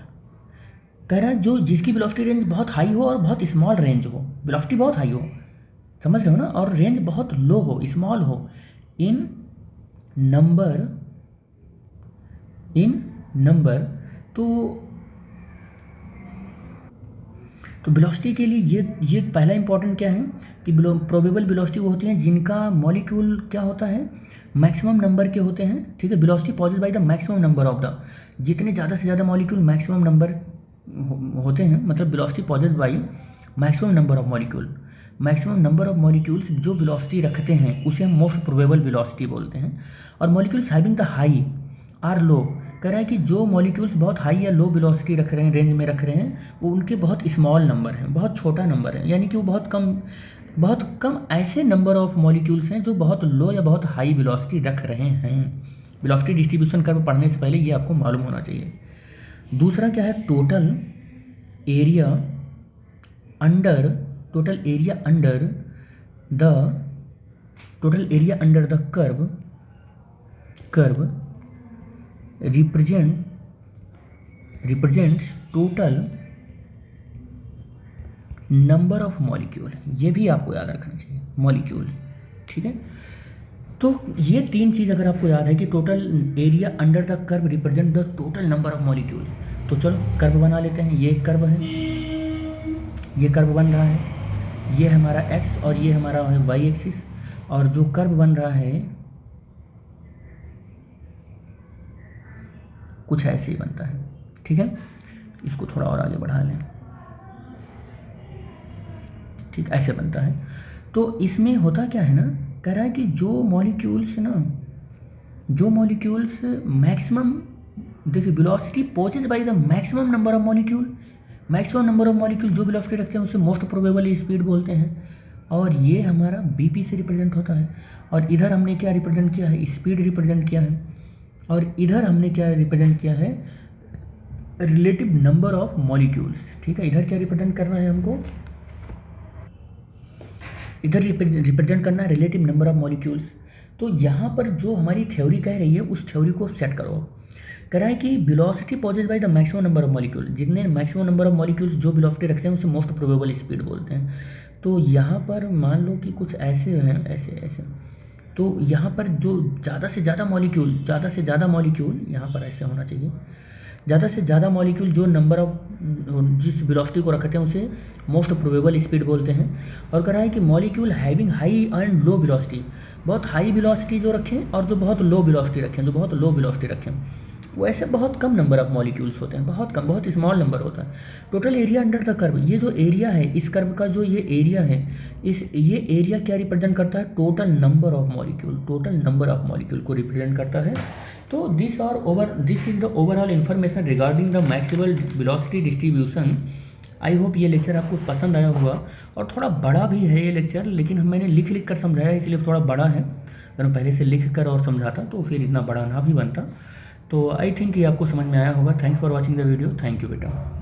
कह रहा है जो जिसकी वेलोसिटी रेंज बहुत हाई हो और बहुत स्मॉल रेंज हो, वेलोसिटी बहुत हाई हो, समझ रहे हो ना, और रेंज बहुत लो हो, स्मॉल हो, इन नंबर तो वेलोसिटी के लिए ये पहला इंपॉर्टेंट क्या है कि प्रोबेबल वेलोसिटी वो होती हैं जिनका मॉलिक्यूल क्या होता है, मैक्सिमम नंबर के होते हैं, ठीक है। Velocity possessed by the maximum number of the, जितने ज़्यादा से ज़्यादा मॉलिक्यूल मैक्सिमम नंबर होते हैं, मतलब velocity possessed by maximum number of molecule. Maximum number of molecules जो वेलोसिटी रखते हैं उसे हम मोस्ट प्रोबेबल वेलोसिटी बोलते हैं। और molecules having the high or low, कह रहा है कि जो मॉलिक्यूल्स बहुत हाई या लो वेलोसिटी रख रहे हैं, रेंज में रख रहे हैं, वो उनके बहुत स्मॉल नंबर हैं, बहुत छोटा नंबर है, यानी कि वो बहुत कम ऐसे नंबर ऑफ मॉलिक्यूल्स हैं जो बहुत लो या बहुत हाई वेलोसिटी रख रहे हैं। वेलोसिटी डिस्ट्रीब्यूशन कर्व पढ़ने से पहले ये आपको मालूम होना चाहिए। दूसरा क्या है, total area under the curve represents total number of molecule. ये भी आपको याद रखना चाहिए, मॉलिक्यूल, ठीक है। तो ये तीन चीज़ अगर आपको याद है कि total area under the curve represent the total number of molecule, तो चलो कर्व बना लेते हैं। ये कर्व है, ये कर्व बन रहा है, ये हमारा एक्स और ये हमारा है वाई एक्सिस, और जो कर्व बन रहा है कुछ ऐसे ही बनता है, ठीक है। इसको थोड़ा और आगे बढ़ा लें, ठीक, ऐसे बनता है। तो इसमें होता क्या है ना, कह रहा है कि जो मॉलिक्यूल्स मैक्सिमम, देखिए velocity possesses by the maximum number of molecule, maximum number of molecule जो वेलोसिटी रखते हैं उसे मोस्ट प्रोबेबल स्पीड बोलते हैं, और ये हमारा बीपी से रिप्रेजेंट होता है। और इधर हमने क्या रिप्रेजेंट किया है, स्पीड रिप्रेजेंट किया है, और इधर हमने क्या रिप्रेजेंट किया है, रिलेटिव नंबर ऑफ मॉलिक्यूल्स, ठीक है। इधर क्या रिप्रेजेंट करना है हमको, इधर रिप्रेजेंट करना है रिलेटिव नंबर ऑफ मॉलिक्यूल्स। तो यहाँ पर जो हमारी थ्योरी कह रही है उस थ्योरी को सेट करो। कह रहा है कि velocity possessed by the maximum number of molecule, जितने मैक्सिमम नंबर ऑफ मॉलिक्यूल्स जो वेलोसिटी रखते हैं उसे मोस्ट प्रोबेबल स्पीड बोलते हैं। तो यहाँ पर मान लो कि कुछ ऐसे हैं, ऐसे, तो यहाँ पर जो ज़्यादा से ज़्यादा मॉलिक्यूल यहाँ पर ऐसे होना चाहिए, ज़्यादा से ज़्यादा मॉलिक्यूल जो नंबर ऑफ जिस वेलोसिटी को रखते हैं उसे मोस्ट प्रोबेबल स्पीड बोलते हैं। और कह रहा है कि molecule having high and low velocity, बहुत हाई वेलोसिटी जो रखें और जो बहुत लो वेलोसिटी रखें, वो ऐसे बहुत कम नंबर ऑफ मॉलिक्यूल्स होते हैं, बहुत कम, बहुत स्मॉल नंबर होता है। Total area under the curve, ये जो एरिया है इस कर्व का, जो ये एरिया है, ये एरिया क्या रिप्रेजेंट करता है, टोटल नंबर ऑफ मॉलिक्यूल को रिप्रेजेंट करता है। तो this is the overall information regarding the maximal velocity distribution. I hope ये लेक्चर आपको पसंद आया होगा, और थोड़ा बड़ा भी है ये लेक्चर, लेकिन मैंने लिख कर समझाया इसलिए थोड़ा बड़ा है। अगर मैं पहले से लिख कर और समझाता तो फिर इतना बड़ा ना भी बनता। तो आई थिंक ये आपको समझ में आया होगा। Thanks for watching the video. Thank you बेटा।